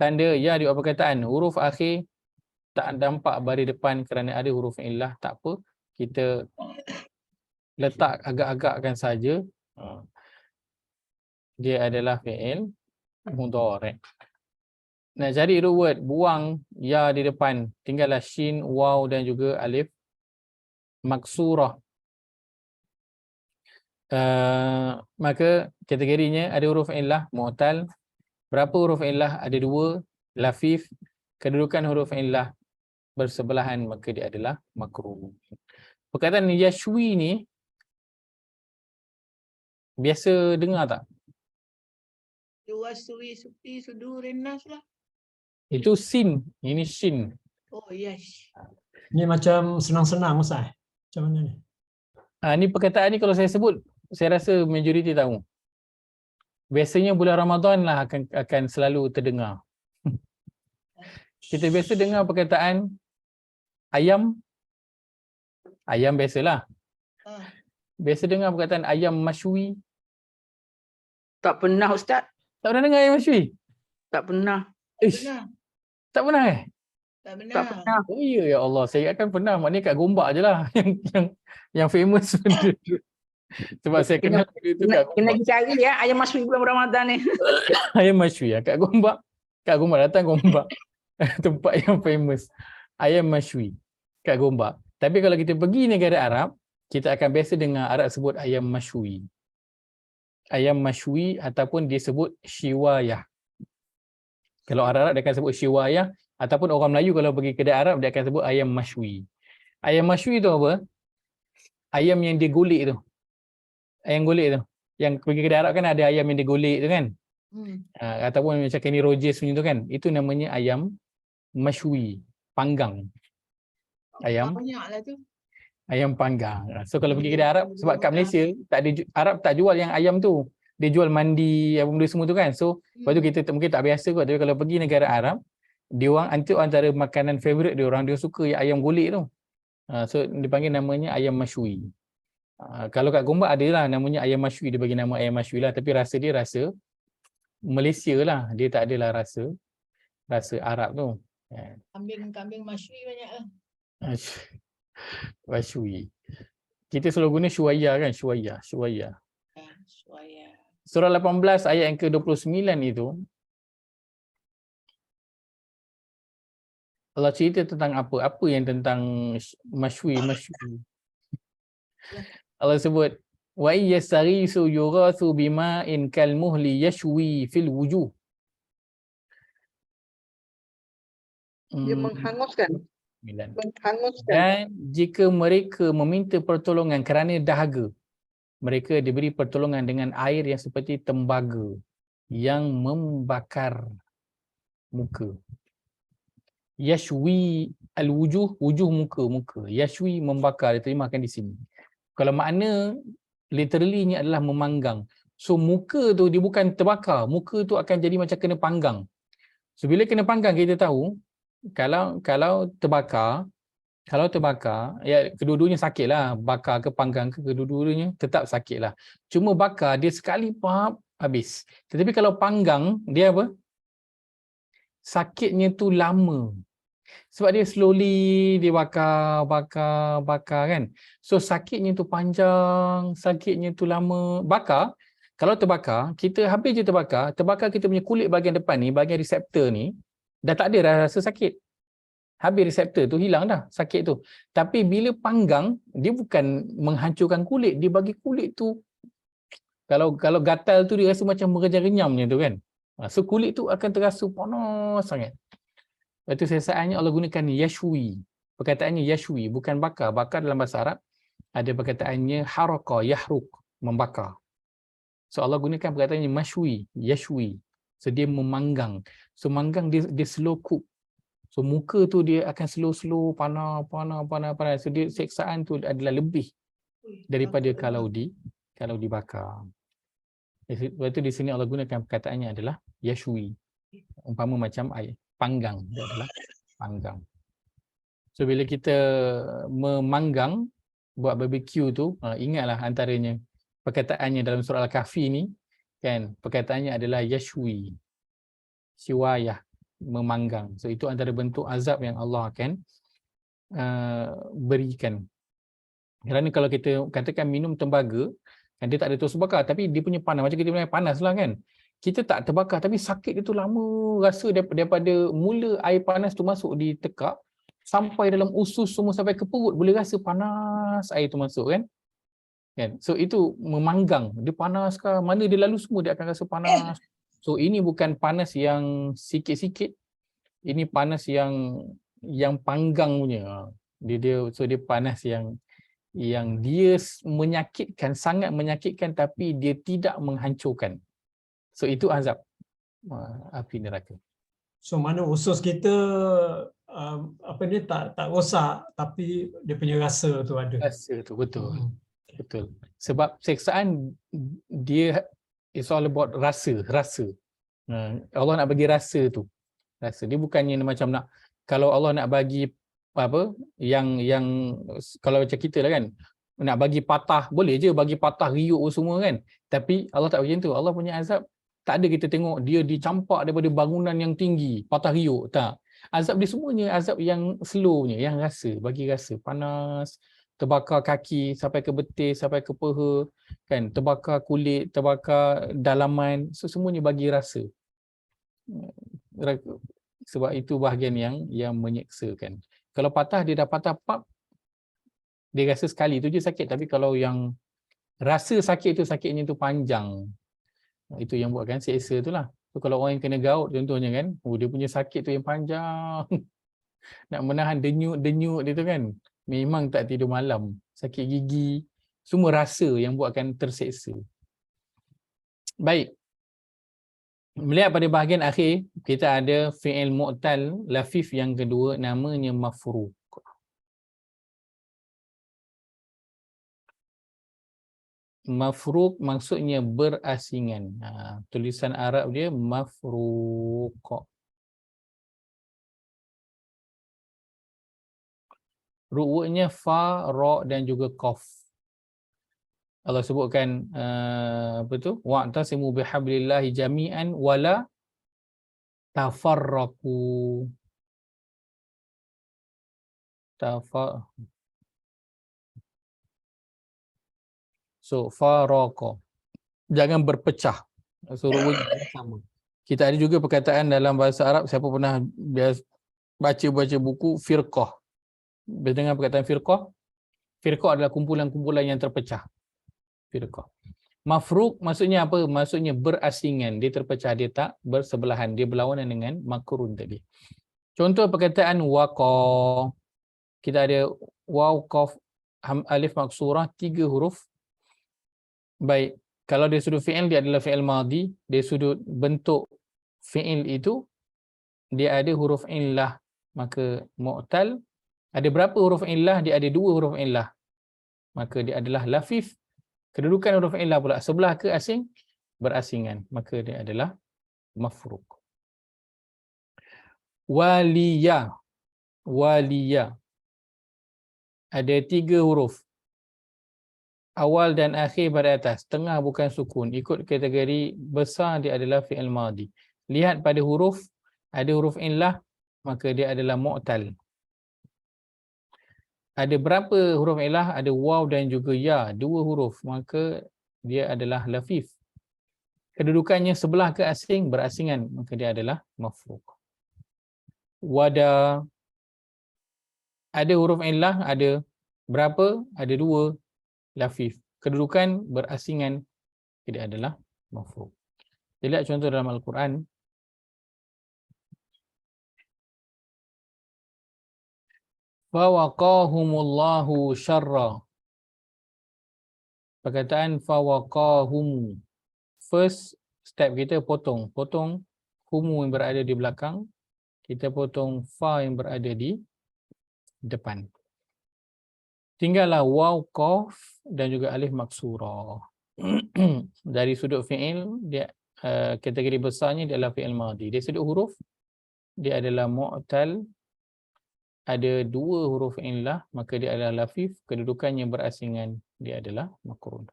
S1: Tanda ya di awal perkataan. Huruf akhir tak nampak baris depan kerana ada huruf illah, tak apa, kita letak agak-agakkan saja. Dia adalah fi'il mudhari'. Nah, cari root word, buang ya di depan, tinggallah shin, waw dan juga alif maksurah. Maka kategorinya ada huruf illah mu'tal. Berapa huruf illah? Ada dua, lafif. Kedudukan huruf illah bersebelahan maka dia adalah makruh. Perkataan yashwi ni biasa dengar tak?
S3: Yuwaswi supi sudurin nas lah.
S1: Itu sin, ini shin.
S3: Oh yes.
S2: Ni macam senang-senang Ustaz. Macam mana ni?
S1: Ni perkataan ni kalau saya sebut, saya rasa majoriti tahu. Biasanya bulan Ramadan lah akan selalu terdengar. Kita biasa dengar perkataan ayam. Ayam biasalah.
S3: Ah,
S1: Biasa dengar perkataan ayam masywi.
S5: Tak pernah Ustaz.
S1: Tak pernah dengar ayam masywi?
S5: Tak pernah.
S1: Ish,
S3: pernah.
S1: tak pernah
S3: Tak pernah.
S5: Tak pernah.
S1: Oh ya Allah, saya akan pernah. Maknanya kat Gombak je lah yang famous benda tu. Sebab saya kenal benda tu kat
S5: Kena
S1: Gombak.
S5: pergi cari ya ayam masuk bulan Ramadan ni.
S1: Ayam masywi kat Gombak. Kat Gombak, datang Gombak. Tempat yang famous. Ayam masywi kat Gombak. Tapi kalau kita pergi negara Arab, kita akan biasa dengar Arab sebut ayam masywi. Ayam masywi ataupun dia sebut shiwayah. Kalau orang Arab dia akan sebut shiwayah, ataupun orang Melayu kalau pergi kedai Arab dia akan sebut ayam masywi. Ayam masywi tu apa? Ayam yang dia golek tu. Ayam golek tu. Yang pergi kedai Arab kan ada ayam yang dia golek tu kan? Ataupun macam Kenny Rogers punya tu kan? Itu namanya ayam masywi, panggang. Ayam
S3: Banyaklah tu.
S1: ayam panggang. So kalau pergi kedai Arab, sebab kat Malaysia tak ada, Arab tak jual yang ayam tu. Dia jual mandi apa benda semua tu kan. So lepas tu kita mungkin tak biasa kot, tapi kalau pergi negara Arab, dia orang antara makanan favorite dia orang, dia suka yang ayam golek tu. So dipanggil namanya ayam masywi. Kalau kat Gombak ada lah namanya ayam masywi, dia bagi nama ayam masywi lah, tapi rasa dia rasa Malaysia lah, dia tak adalah rasa Arab tu.
S3: Kambing masywi banyak lah.
S1: Masywi. Kita selalu guna syuaya kan, syuaya.
S3: Suaya.
S1: Surah 18 ayat yang ke-29 itu Allah cerita tentang apa? Apa yang tentang masywi. Allah sebut wa yassarisu yurathu bima'in kalmuhli yashwi fil wujuh.
S6: Dia menghanguskan.
S1: Dan jika mereka meminta pertolongan kerana dahaga, mereka diberi pertolongan dengan air yang seperti tembaga yang membakar muka. Yashwi al-wujuh, wujuh muka. Yashwi membakar, diterjemahkan di sini. Kalau makna literally ni adalah memanggang. So muka tu dia bukan terbakar, muka tu akan jadi macam kena panggang. So bila kena panggang kita tahu kalau terbakar ya kedua-duanya sakit lah, bakar ke panggang ke kedua-duanya tetap sakit lah. Cuma bakar dia sekali pap habis. Tetapi kalau panggang dia apa? Sakitnya tu lama. Sebab dia slowly dia bakar kan. So sakitnya tu panjang, sakitnya tu lama. Bakar, kalau terbakar, kita habis je terbakar kita punya kulit bahagian depan ni, bahagian reseptor ni dah tak ada rasa sakit. Habis reseptor tu hilang dah sakit tu. Tapi bila panggang, dia bukan menghancurkan kulit, dia bagi kulit tu kalau gatal tu dia rasa macam merenyam-renyamnya tu kan. So kulit tu akan terasa panas sangat. Lepas tu sesaatnya Allah gunakan yashwi. Perkataannya yashwi, bukan bakar. Bakar dalam bahasa Arab ada perkataannya haraka, yahruk, membakar. So Allah gunakan perkataannya mashwi, yashwi. So dia memanggang. So manggang dia slow cook. So muka tu dia akan slow panas. So dia seksaan tu adalah lebih daripada kalau dibakar. Lepas tu di sini Allah gunakan perkataannya adalah yashwi. Umpama macam air panggang, dia adalah panggang. So bila kita memanggang buat barbecue tu, ingatlah antaranya perkataannya dalam surah Al-Kahfi ni kan, perkataannya adalah yashwi, siwayah, memanggang. So itu antara bentuk azab yang Allah akan berikan. Kerana kalau kita katakan minum tembaga, kan dia tak ada terus bakar, tapi dia punya panas, macam kita punya panas lah kan. Kita tak terbakar tapi sakit dia tu lama, rasa daripada mula air panas tu masuk di tekak sampai dalam usus semua sampai ke perut, boleh rasa panas air tu masuk kan. So itu memanggang, dia panas ke mana dia lalu semua dia akan rasa panas. So ini bukan panas yang sikit-sikit, ini panas yang yang panggang punya. So dia panas yang dia menyakitkan, sangat menyakitkan, tapi dia tidak menghancurkan. So itu azab api neraka.
S2: So mana usus kita apa ni tak rosak, tapi dia punya rasa tu ada.
S1: Rasa tu betul.
S2: Hmm.
S1: Betul. Sebab seksaan dia it's all about rasa. Allah nak bagi rasa tu. Rasa dia bukannya macam nak, kalau Allah nak bagi apa yang kalau macam kita lah kan, nak bagi patah, boleh je bagi patah riuk semua kan. Tapi Allah tak bagi macam tu. Allah punya azab tak ada kita tengok dia dicampak daripada bangunan yang tinggi, patah riuk, tak. Azab dia semuanya azab yang slownya, yang rasa, bagi rasa panas, terbakar kaki sampai ke betis, sampai ke peha kan, terbakar kulit, terbakar dalaman, semuanya bagi rasa. Sebab itu bahagian yang menyeksakan. Kalau patah, dia dah patah pap, dia rasa sekali tu je sakit. Tapi kalau yang rasa sakit tu, sakitnya tu panjang, itu yang buatkan seksa tu lah. So, kalau orang yang kena gout contohnya kan, dia punya sakit tu yang panjang, nak menahan denyut dia tu kan, memang tak tidur malam, sakit gigi, semua rasa yang buatkan terseksa. Baik. Melihat pada bahagian akhir, kita ada fi'il mu'tal lafif yang kedua, namanya mafruq. Mafruq maksudnya berasingan. Tulisan Arab dia mafruq. Ru'nya fa, ra dan juga qaf. Allah sebutkan apa tu? Wa'tasimu bihablillahi jami'an wala tafarraqu. So faraqa. Jangan berpecah. So ru'nya sama. Kita ada juga perkataan dalam bahasa Arab, siapa pernah baca buku firqah. Berdengar perkataan firqah? Firqah adalah kumpulan-kumpulan yang terpecah. Firqah. Mafruq maksudnya apa? Maksudnya berasingan, dia terpecah, dia tak bersebelahan, dia berlawanan dengan makrun tadi. Contoh perkataan waqa. Kita ada waw, qaf, alif maksurah, 3 huruf. Baik, kalau dari sudut fi'il dia adalah fi'il madhi, dari sudut bentuk fi'il itu dia ada huruf illah, maka mu'tal. Ada berapa huruf illah? Dia ada 2 huruf illah, maka dia adalah lafif. Kedudukan huruf illah pula sebelah ke asing? Berasingan, maka dia adalah mafruq. Waliya. Ada 3 huruf. Awal dan akhir pada atas, tengah bukan sukun. Ikut kategori besar dia adalah fi'il madhi. Lihat pada huruf, ada huruf illah, maka dia adalah mu'tal. Ada berapa huruf illah? Ada waw dan juga ya, 2 huruf, maka dia adalah lafif. Kedudukannya sebelah ke asing, berasingan, maka dia adalah mafruq. Wada. Ada huruf illah, ada berapa? Ada 2, lafif. Kedudukan berasingan, dia adalah mafruq. Kita lihat contoh dalam Al-Quran. Fawaqahumullahu syarra. Perkataan fawaqahum. First step kita potong. Potong humu yang berada di belakang. Kita potong fa yang berada di depan. Tinggallah waw, qaf dan juga alif maksurah. Dari sudut fi'il, dia kategori besarnya dia adalah fi'il madhi. Dari sudut huruf, dia adalah mu'tal. Ada 2 huruf illah, maka dia adalah lafif. Kedudukannya berasingan, dia adalah makrun.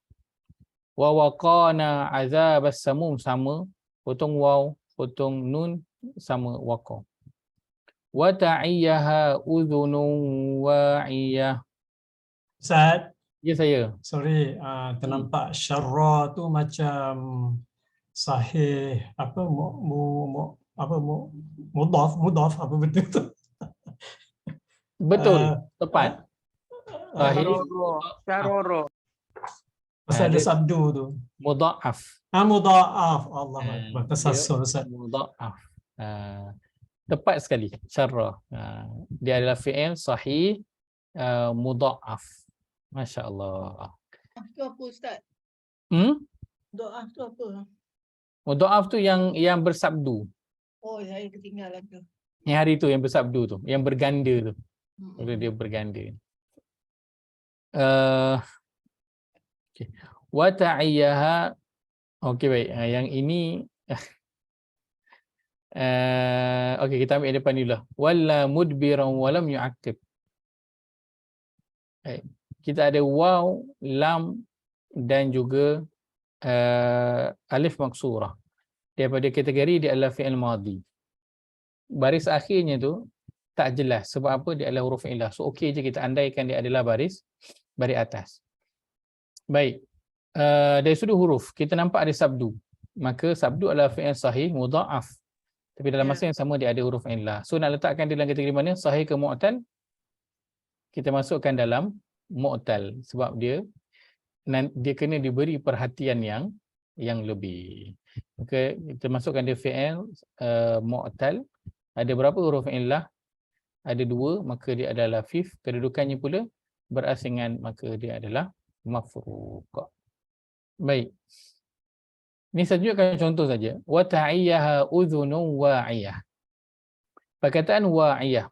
S1: Wa waqana azabas samum, sama. Potong waw, potong nun, sama waqa. Wa ta'iyyaha udhunun wa'iyah.
S2: Ustaz,
S1: Ya saya.
S2: sorry, ternampak syarra tu macam sahih apa mudaf apa betul tu?
S1: Betul, tepat. Sahih,
S5: Syaroro.
S2: Pasal ada sabdu tu.
S1: mudha'af.
S2: Mudha'af. Allah Akbar. Tersasul Ustaz.
S1: Mudha'af. Tepat sekali. Syarra. Dia adalah fi'il sahih mudha'af. Masya-Allah.
S3: Tu apa Ustaz? Doa tu apa?
S1: Mudha'af tu yang bersabdu.
S3: Oh, saya ketinggalan tu.
S1: Yang hari tu yang bersabdu tu, yang berganda tu. Bila
S3: Mm-mm.
S1: dia berganda. Okay. Wa ta'iyyaha. Okey baik. Yang ini okey, kita ambil depan dulu lah. Walla mudbiran walam yu'aqib. Baik. Kita ada waw, lam dan juga alif maksurah. Daripada kategori dia adalah fi'il madhi. Baris akhirnya tu tak jelas sebab apa, dia adalah huruf illah. So okey je kita andaikan dia adalah baris atas. Baik. Dari sudut huruf kita nampak ada sabdu. Maka sabdu adalah fi'il sahih mudha'af. Tapi dalam masa yang sama dia ada huruf illah. So nak letakkan dia dalam kategori mana? Sahih ke mu'tal? Kita masukkan dalam mu'tal sebab dia kena diberi perhatian yang lebih. Maka kita masukkan dia fi'il mu'tal. Ada berapa huruf illah? Ada 2, maka dia adalah lafif. Kedudukannya pula berasingan, maka dia adalah mafruq. Baik. Ini saya tunjukkan contoh saja. Wa ta'iyyaha udhunun wa'iyah. Perkataan wa'iyah.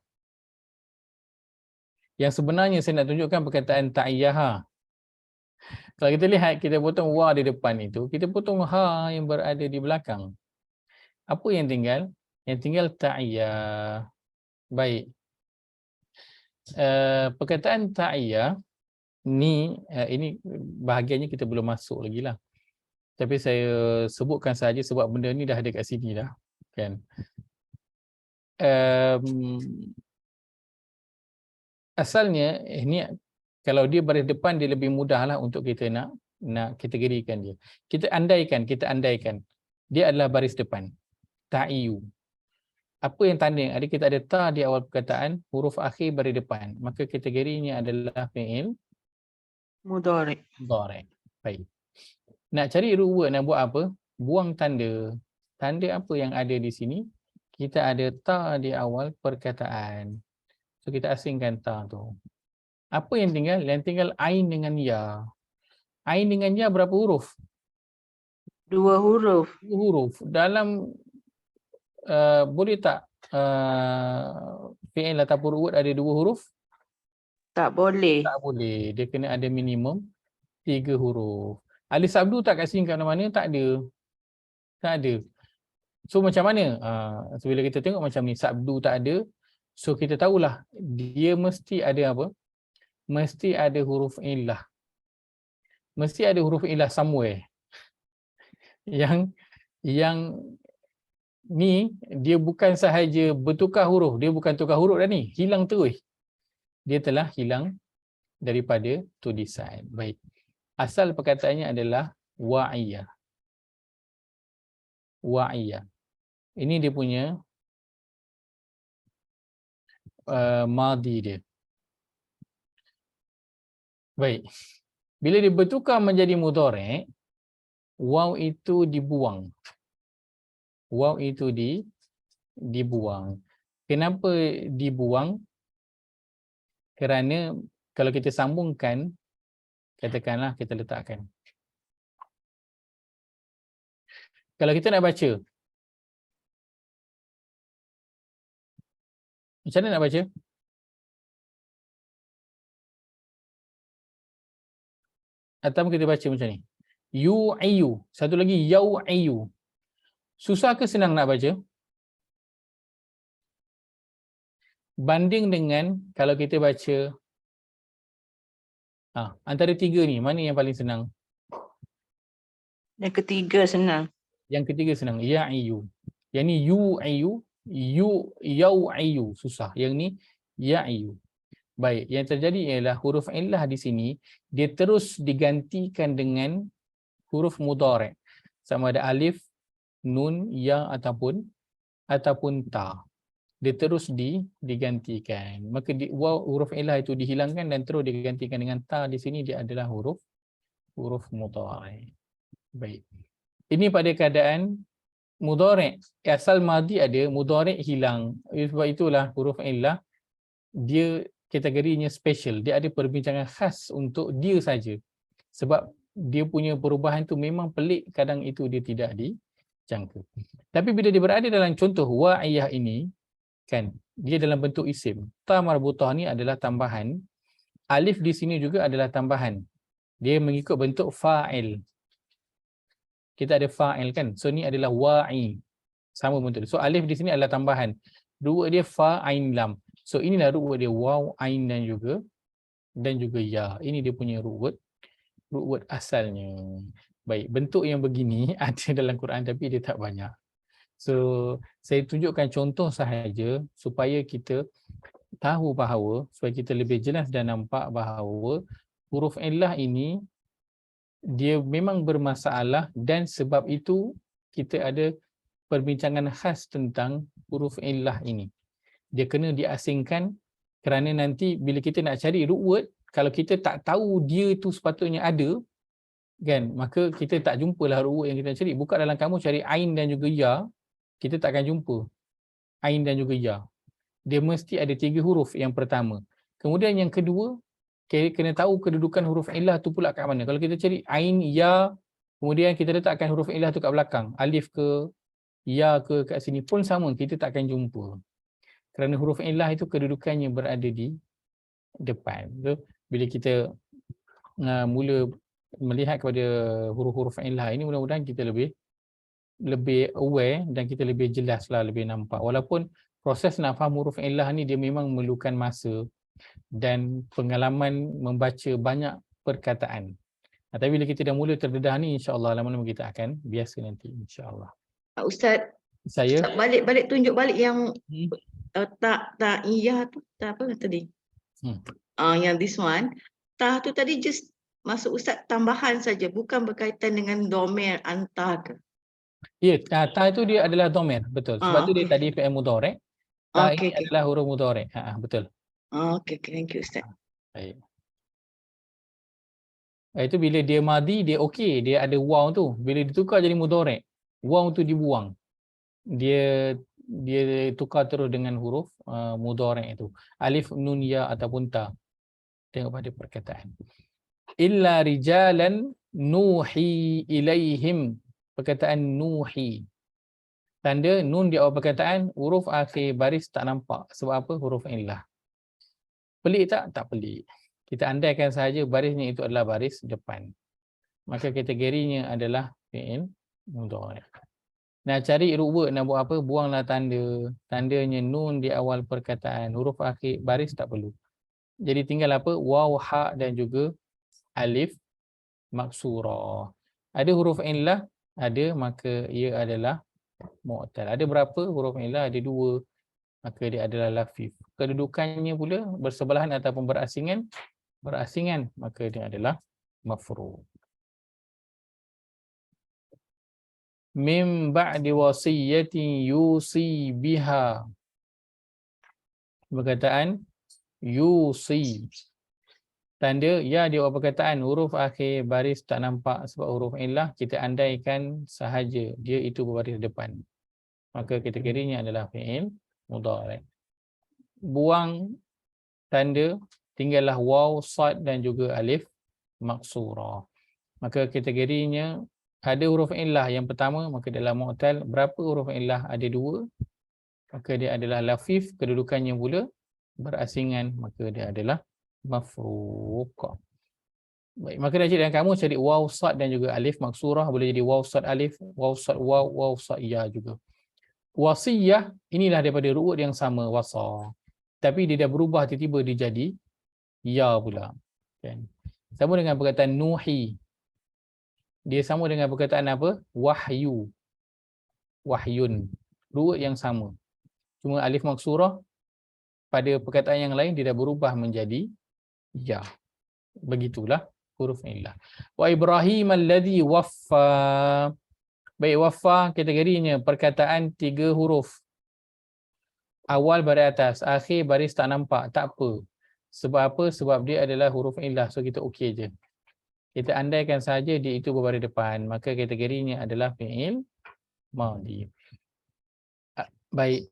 S1: Yang sebenarnya saya nak tunjukkan perkataan ta'iyyaha. Kalau kita lihat, kita potong wa di depan itu, kita potong ha yang berada di belakang. Apa yang tinggal? Yang tinggal ta'iyyah. Baik. Perkataan ta'iyyah ni, ini bahagiannya kita belum masuk lagi lah. Tapi saya sebutkan saja sebab benda ni dah ada kat sini dah. Kan? Asalnya, ini kalau dia baris depan, dia lebih mudah lah untuk kita nak kategorikan dia. Kita andaikan dia adalah baris depan. Ta'iyu. Apa yang tanda? Ada kita ada ta di awal perkataan, huruf akhir baris depan. Maka kategorinya adalah fi'il
S5: Mudhari'.
S1: mudhari'. Baik. Nak cari ruwa, nak buat apa? Buang tanda. Tanda apa yang ada di sini? Kita ada ta di awal perkataan. So kita asingkan ta tu. Apa yang tinggal? Yang tinggal ain dengan ya. Ain dengan ya berapa huruf?
S5: 2 huruf.
S1: 2 huruf. Dalam boleh tak fi'il ataupun ruwat ada 2 huruf?
S5: Tak boleh.
S1: Tak boleh. Dia kena ada minimum 3 huruf. Alif sabdu tak kat sini kat mana-mana? Tak ada. Tak ada. So macam mana? So bila kita tengok macam ni, sabdu tak ada. So kita tahulah dia mesti ada apa? Mesti ada huruf illah. Mesti ada huruf illah somewhere. Yang ni dia bukan sahaja bertukar huruf, dia bukan tukar huruf dah ni, hilang terus. Dia telah hilang daripada tulisan. Baik. Asal perkataannya adalah wa'iyah. Wa'iyah. Ini dia punya madhi dia. Baik. Bila dia bertukar menjadi mudhari', waw itu dibuang. Waw itu dibuang. Kenapa dibuang? Kerana kalau kita sambungkan, katakanlah kita letakkan. Kalau kita nak baca, macam mana nak baca? Atau kita baca macam ni. Yu'iyu. Satu lagi yau'iyu. Susah ke senang nak baca? Banding dengan kalau kita baca antara 3 ni, mana yang paling senang?
S5: Yang ketiga senang.
S1: Yang ketiga senang. Ya'iyu. Yang ni yu'iyu, yau'iyu susah. Yang ni ya'iyu. Baik, yang terjadi ialah huruf illah di sini dia terus digantikan dengan huruf mudhari'. Sama ada alif, nun, ya ataupun ta. Dia terus digantikan. Maka huruf illah itu dihilangkan dan terus digantikan dengan ta. Di sini dia adalah huruf mudhari'. Baik. Ini pada keadaan mudhari' asal madi ada, mudhari' hilang. Sebab itulah huruf illah dia kategorinya special. Dia ada perbincangan khas untuk dia saja. Sebab dia punya perubahan tu memang pelik, kadang itu dia tidak dijangka. Tapi bila dia berada dalam contoh wa'iyah ini, kan, dia dalam bentuk isim. Ta marbutah ni adalah tambahan. Alif di sini juga adalah tambahan. Dia mengikut bentuk fa'il. Kita ada fa'il kan. So ni adalah wa'i. Sama bentuk. So alif di sini adalah tambahan. Ru'ut dia fa ain lam. So inilah ru'ut dia waw, ain dan juga ya. Ini dia punya ru'ut asalnya. Baik, bentuk yang begini ada dalam Quran tapi dia tak banyak. So saya tunjukkan contoh sahaja supaya kita tahu bahawa, supaya kita lebih jelas dan nampak bahawa huruf illah ini dia memang bermasalah dan sebab itu kita ada perbincangan khas tentang huruf illah ini. Dia kena diasingkan kerana nanti bila kita nak cari root, kalau kita tak tahu dia itu sepatutnya ada, kan, maka kita tak jumpalah root yang kita nak cari. Buka dalam kamus cari ain dan juga ya, kita tak akan jumpa ain dan juga ya. Dia mesti ada 3 huruf yang pertama. Kemudian yang kedua, kena tahu kedudukan huruf illah tu pula kat mana. Kalau kita cari ain, ya, kemudian kita letakkan huruf illah tu kat belakang, alif ke, ya ke kat sini pun sama, kita tak akan jumpa. Kerana huruf illah itu kedudukannya berada di depan. So, bila kita mula melihat kepada huruf-huruf illah ini, mudah-mudahan kita lebih aware dan kita lebih jelaslah, lebih nampak. Walaupun proses nak faham huruf illah ni dia memang memerlukan masa dan pengalaman membaca banyak perkataan. Tapi bila kita dah mula terdedah ni, insya-Allah lama-lama kita akan biasa nanti, insya-Allah.
S4: Ustaz,
S1: Saya
S4: balik tunjuk balik yang tak iya tu, tak apa tadi? Yang this one, ta tu tadi just masuk Ustaz tambahan saja, bukan berkaitan dengan domain anta ke?
S1: ya, ta itu dia adalah dhamir, betul. Sebab tu dia
S4: Okey.
S1: tadi fi'il mudhari'. Ta ini
S4: Okey, okey.
S1: adalah huruf mudhari'. Betul.
S4: Okey, thank you Ustaz.
S1: Baik. Itu bila dia madi dia okey, dia ada waw tu. Bila ditukar jadi mudhari', waw tu dibuang. Dia tukar terus dengan huruf mudhari' itu. Alif, nun, ya ataupun ta. Tengok pada perkataan. Illa rijalan nuhi ilaihim. Perkataan nuhi. Tanda nun di awal perkataan, huruf akhir baris tak nampak. Sebab apa? Huruf illah. Pelik tak? Tak pelik. Kita andaikan sahaja barisnya itu adalah baris depan. Maka kategorinya adalah fi'il mudhari'. Nak cari ru'ut nak buat apa? Buanglah tanda. Tandanya nun di awal perkataan. Huruf akhir baris tak perlu. Jadi tinggal apa? Waw, ha dan juga alif maksurah. Ada huruf illah? Ada, maka ia adalah mu'tal. Ada berapa huruf illah? Ada 2. Maka dia adalah lafif. Kedudukannya pula bersebelahan ataupun berasingan, maka dia adalah mafru'. Min ba'di wasiyatin yusi biha. Perkataan yusi. Tanda ya di awal perkataan, huruf akhir baris tak nampak sebab huruf illah, kita andaikan sahaja dia itu berbaris depan. Maka kategorinya adalah fi'il mudhari'. Buang tanda, tinggallah waw, sad dan juga alif maksurah. Maka kategorinya ada huruf illah yang pertama, maka dalam mu'tal. Berapa huruf illah? Ada 2. Maka dia adalah lafif, kedudukannya pula berasingan, maka dia adalah mafruq. Baik, maka dah cari dalam kamu cari waw, sad dan juga alif maksurah, boleh jadi waw, sad, alif, waw, sad, waw, waw, sad, ya juga. Wasiyah inilah daripada ru'ut yang sama, wasa. Tapi dia dah berubah tiba-tiba dia jadi ya pula. Kan? Sama dengan perkataan nuhi. Dia sama dengan perkataan apa? Wahyu. Wahyun. Ru'ut yang sama. Cuma alif maksurah pada perkataan yang lain dia dah berubah menjadi ya. Begitulah huruf illah. Wa Ibrahim alladhi waffa. Baik, waffa kategorinya perkataan 3 huruf. Awal baris atas, akhir baris tak nampak, tak apa. Sebab apa? Sebab dia adalah huruf illah. So kita okey je. Kita andaikan saja dia itu berbaris depan, maka kategorinya adalah fi'il Madi. Baik.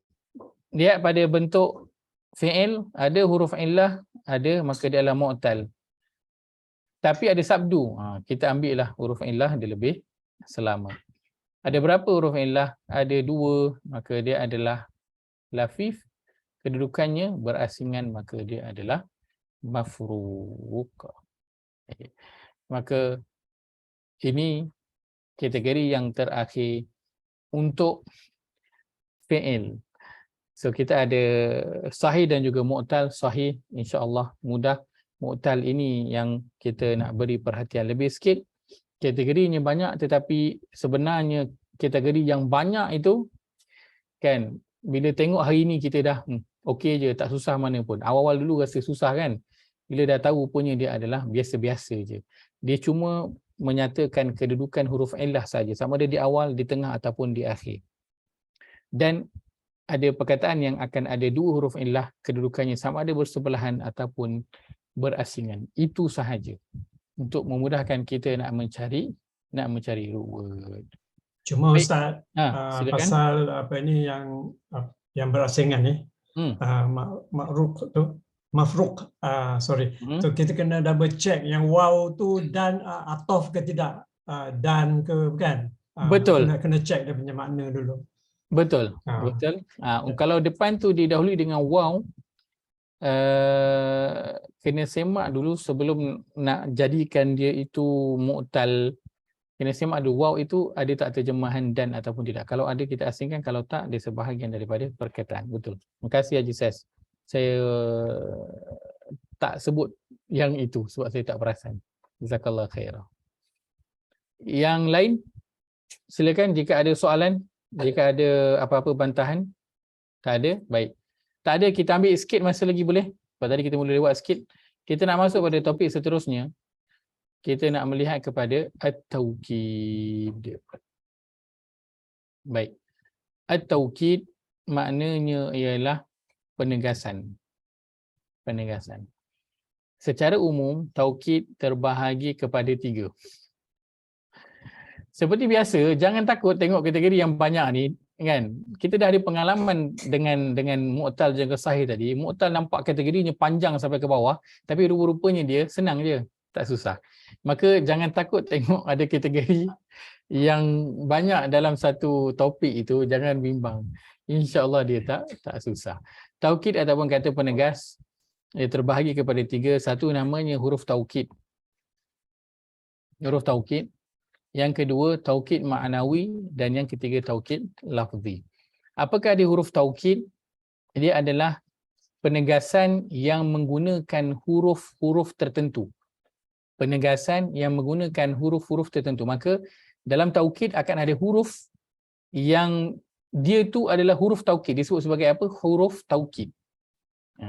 S1: Dia pada bentuk fi'il, ada huruf illah, ada, maka dia adalah mu'tal. Tapi ada sabdu. Kita ambil lah huruf illah, dia lebih selamat. Ada berapa huruf illah? Ada 2, maka dia adalah lafif. Kedudukannya berasingan, maka dia adalah mafruq. Maka ini kategori yang terakhir untuk fi'il. So kita ada sahih dan juga mu'tal. Sahih insya-Allah mudah. Mu'tal ini yang kita nak beri perhatian lebih sikit. Kategorinya banyak, tetapi sebenarnya kategori yang banyak itu kan, bila tengok hari ni kita dah okey je, tak susah mana pun. Awal-awal dulu rasa susah kan. Bila dah tahu punya dia adalah biasa-biasa je. Dia cuma menyatakan kedudukan huruf illah saja, sama ada di awal, di tengah ataupun di akhir. Dan ada perkataan yang akan ada 2 huruf illah, kedudukannya sama ada bersebelahan ataupun berasingan. Itu sahaja untuk memudahkan kita nak mencari root word.
S2: Cuma
S1: Baik.
S2: Ustaz,
S1: Silakan.
S2: pasal apa ini yang berasingan ni, mafruq tu, so kita kena double check yang waw tu dan atof ke tidak, dan ke bukan.
S1: Betul.
S2: Kena check dia punya makna dulu.
S1: Betul. Betul. Kalau depan tu didahului dengan waw, kena semak dulu sebelum nak jadikan dia itu mu'tal. Kena semak dulu waw itu ada tak terjemahan dan ataupun tidak. Kalau ada kita asingkan, kalau tak dia sebahagian daripada perkataan. Betul. Terima kasih Haji Ses. Saya tak sebut yang itu sebab saya tak perasan. Jazakallah khairah. Yang lain silakan jika ada soalan, jika ada apa-apa bantahan. Tak ada? Baik. Tak ada, kita ambil sikit masa lagi boleh? Sebab tadi kita mula lewat sikit. Kita nak masuk pada topik seterusnya. Kita nak melihat kepada at-taukid. Baik. At-taukid maknanya ialah penegasan. Penegasan. Secara umum, taukid terbahagi kepada 3. Seperti biasa, jangan takut tengok kategori yang banyak ni, kan? Kita dah ada pengalaman dengan mu'tal dan sahih tadi. Mu'tal nampak kategorinya panjang sampai ke bawah, tapi rupa-rupanya dia senang je, tak susah. Maka jangan takut tengok ada kategori yang banyak dalam satu topik itu, jangan bimbang. InsyaAllah dia tak susah. Taukid ataupun kata penegas, dia terbahagi kepada 3. Satu namanya huruf taukid. Huruf taukid. Yang kedua, taukid ma'nawi, dan yang ketiga, taukid lafzi. Apakah dia huruf taukid? Dia adalah penegasan yang menggunakan huruf-huruf tertentu. Penegasan yang menggunakan huruf-huruf tertentu. Maka dalam taukid akan ada huruf yang dia tu adalah huruf taukid. Disebut sebagai apa? Huruf taukid.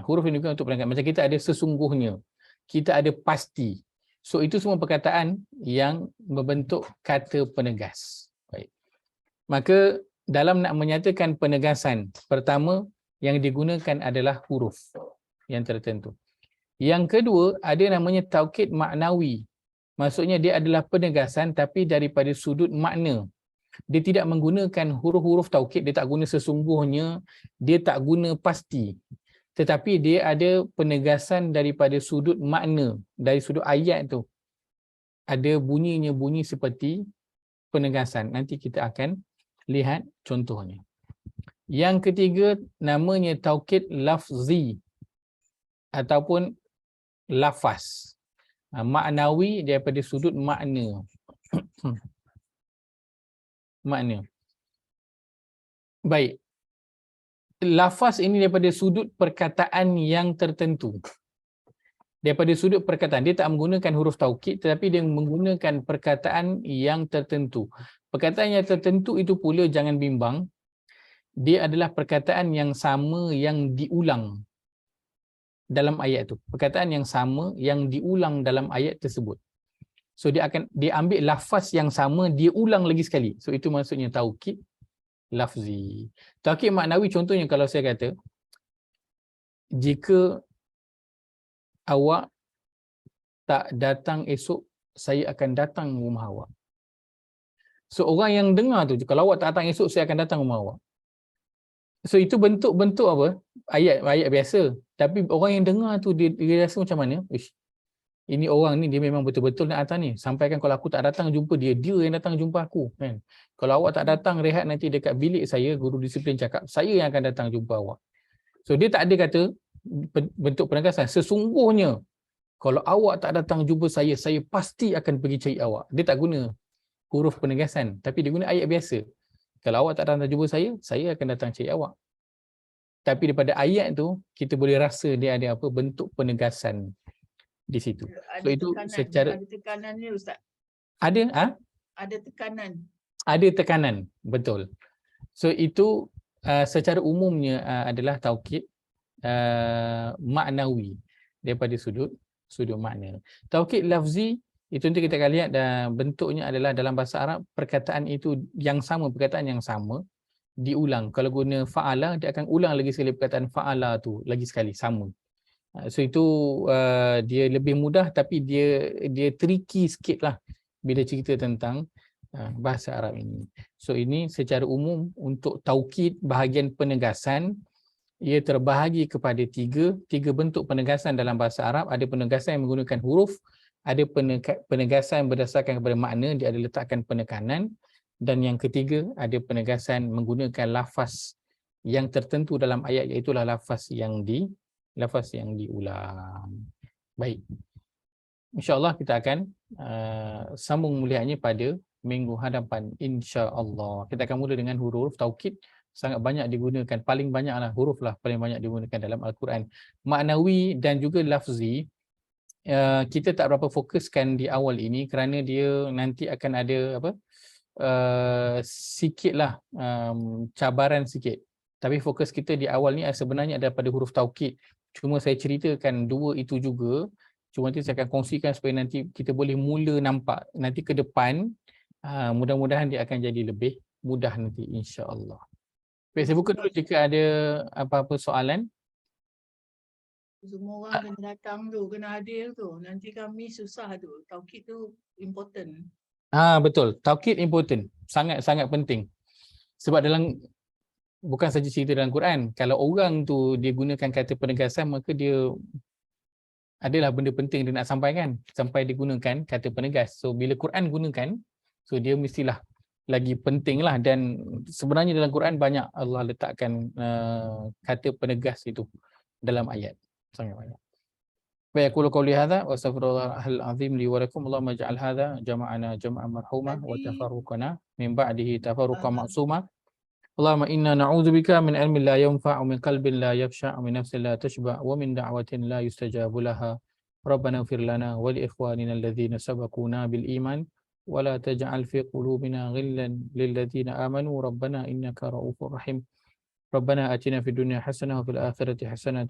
S1: Huruf ini juga untuk penegasan. Macam kita ada sesungguhnya, kita ada pasti. So itu semua perkataan yang berbentuk kata penegas. Baik. Maka dalam nak menyatakan penegasan, pertama yang digunakan adalah huruf yang tertentu. Yang kedua ada namanya taukid maknawi. Maksudnya dia adalah penegasan tapi daripada sudut makna. Dia tidak menggunakan huruf-huruf taukid, dia tak guna sesungguhnya, dia tak guna pasti. Tetapi dia ada penegasan daripada sudut makna, dari sudut ayat tu. Ada bunyinya bunyi seperti penegasan. Nanti kita akan lihat contohnya. Yang ketiga namanya taukid lafzi ataupun lafaz. Maknawi daripada sudut makna. Makna. Baik. Lafaz ini daripada sudut perkataan yang tertentu. Daripada sudut perkataan, dia tak menggunakan huruf taukid tetapi dia menggunakan perkataan yang tertentu. Perkataan yang tertentu itu pula jangan bimbang. Dia adalah perkataan yang sama yang diulang dalam ayat itu. Perkataan yang sama yang diulang dalam ayat tersebut. So dia ambil lafaz yang sama, dia ulang lagi sekali. So itu maksudnya taukid lafzi. Taukid maknawi contohnya kalau saya kata, jika awak tak datang esok, saya akan datang rumah awak. So orang yang dengar tu, kalau awak tak datang esok, saya akan datang rumah awak. So itu bentuk-bentuk apa? Ayat biasa. Tapi orang yang dengar tu dia rasa macam mana? Ish, ini orang ni dia memang betul-betul nak datang ni. Sampaikan kalau aku tak datang jumpa dia yang datang jumpa aku, kan. Kalau awak tak datang rehat nanti dekat bilik saya, guru disiplin cakap, saya yang akan datang jumpa awak. So dia tak ada kata bentuk penegasan. Sesungguhnya kalau awak tak datang jumpa saya pasti akan pergi cari awak. Dia tak guna huruf penegasan, tapi dia guna ayat biasa. Kalau awak tak datang jumpa saya akan datang cari awak. Tapi daripada ayat tu, kita boleh rasa dia ada apa bentuk penegasan di situ. So itu secara
S3: ada tekanan ni Ustaz.
S1: ada
S3: Ada tekanan.
S1: ada tekanan, betul. So itu secara umumnya adalah taukid maknawi daripada sudut makna. Taukid lafzi itu nanti kita akan lihat bentuknya adalah dalam bahasa Arab perkataan itu yang sama, perkataan yang sama diulang. Kalau guna fa'ala, dia akan ulang lagi sekali perkataan fa'ala tu lagi sekali sama. So itu dia lebih mudah, tapi dia tricky sikit lah bila cerita tentang bahasa Arab ini. So ini secara umum untuk taukid bahagian penegasan, ia terbahagi kepada tiga bentuk penegasan dalam bahasa Arab. Ada penegasan yang menggunakan huruf, ada penegasan berdasarkan kepada makna, dia ada letakkan penekanan, dan yang ketiga ada penegasan menggunakan lafaz yang tertentu dalam ayat, iaitu lafaz yang diulang. Baik. InsyaAllah kita akan sambung melihatnya pada minggu hadapan, insya-Allah. Kita akan mula dengan huruf taukid. Sangat banyak digunakan, paling banyaklah huruf lah paling banyak digunakan dalam Al-Quran. Maknawi dan juga lafzi, kita tak berapa fokuskan di awal ini kerana dia nanti akan ada apa sikitlah cabaran sikit. Tapi fokus kita di awal ni sebenarnya ada pada huruf taukid. Cuma saya ceritakan dua itu juga. Cuma nanti saya akan kongsikan supaya nanti kita boleh mula nampak. Nanti ke depan mudah-mudahan dia akan jadi lebih mudah nanti, insya-Allah. Baik, saya buka dulu jika ada apa-apa soalan.
S3: Semua orang kena datang tu, kena hadir tu. Nanti kami susah tu. Taukid tu important.
S1: Betul. Taukid important. Sangat-sangat penting. Sebab dalam, bukan saja cerita dalam Quran, kalau orang tu dia gunakan kata penegasan, maka dia adalah benda penting dia nak sampaikan, sampai dia gunakan kata penegas. So bila Quran gunakan, so dia mestilah lagi penting lah. Dan sebenarnya dalam Quran banyak Allah letakkan kata penegas itu dalam ayat. Sangat banyak. Baik, aku qauli hadza wa astaghfirullahal azim li wa lakum. Allahumma ij'al hadza jama'ana jam'an marhuma wa tafarruqana min ba'dihi tafarruqan ma'suma. Allahumma inna na'udzubika min ilmin la yanfa' wa min qalbin la yakhsha' wa min nafsin la tashba' wa min da'watin la yustajabu laha. Rabbana ighfir lana wa li ikhwanina alladhina sabaquna bil iman wa la taj'al fi qulubina ghillan lil ladzina amanu rabbana innaka ra'ufur rahim. Rabbana atina fid dunya hasanah wa fil akhirati hasanah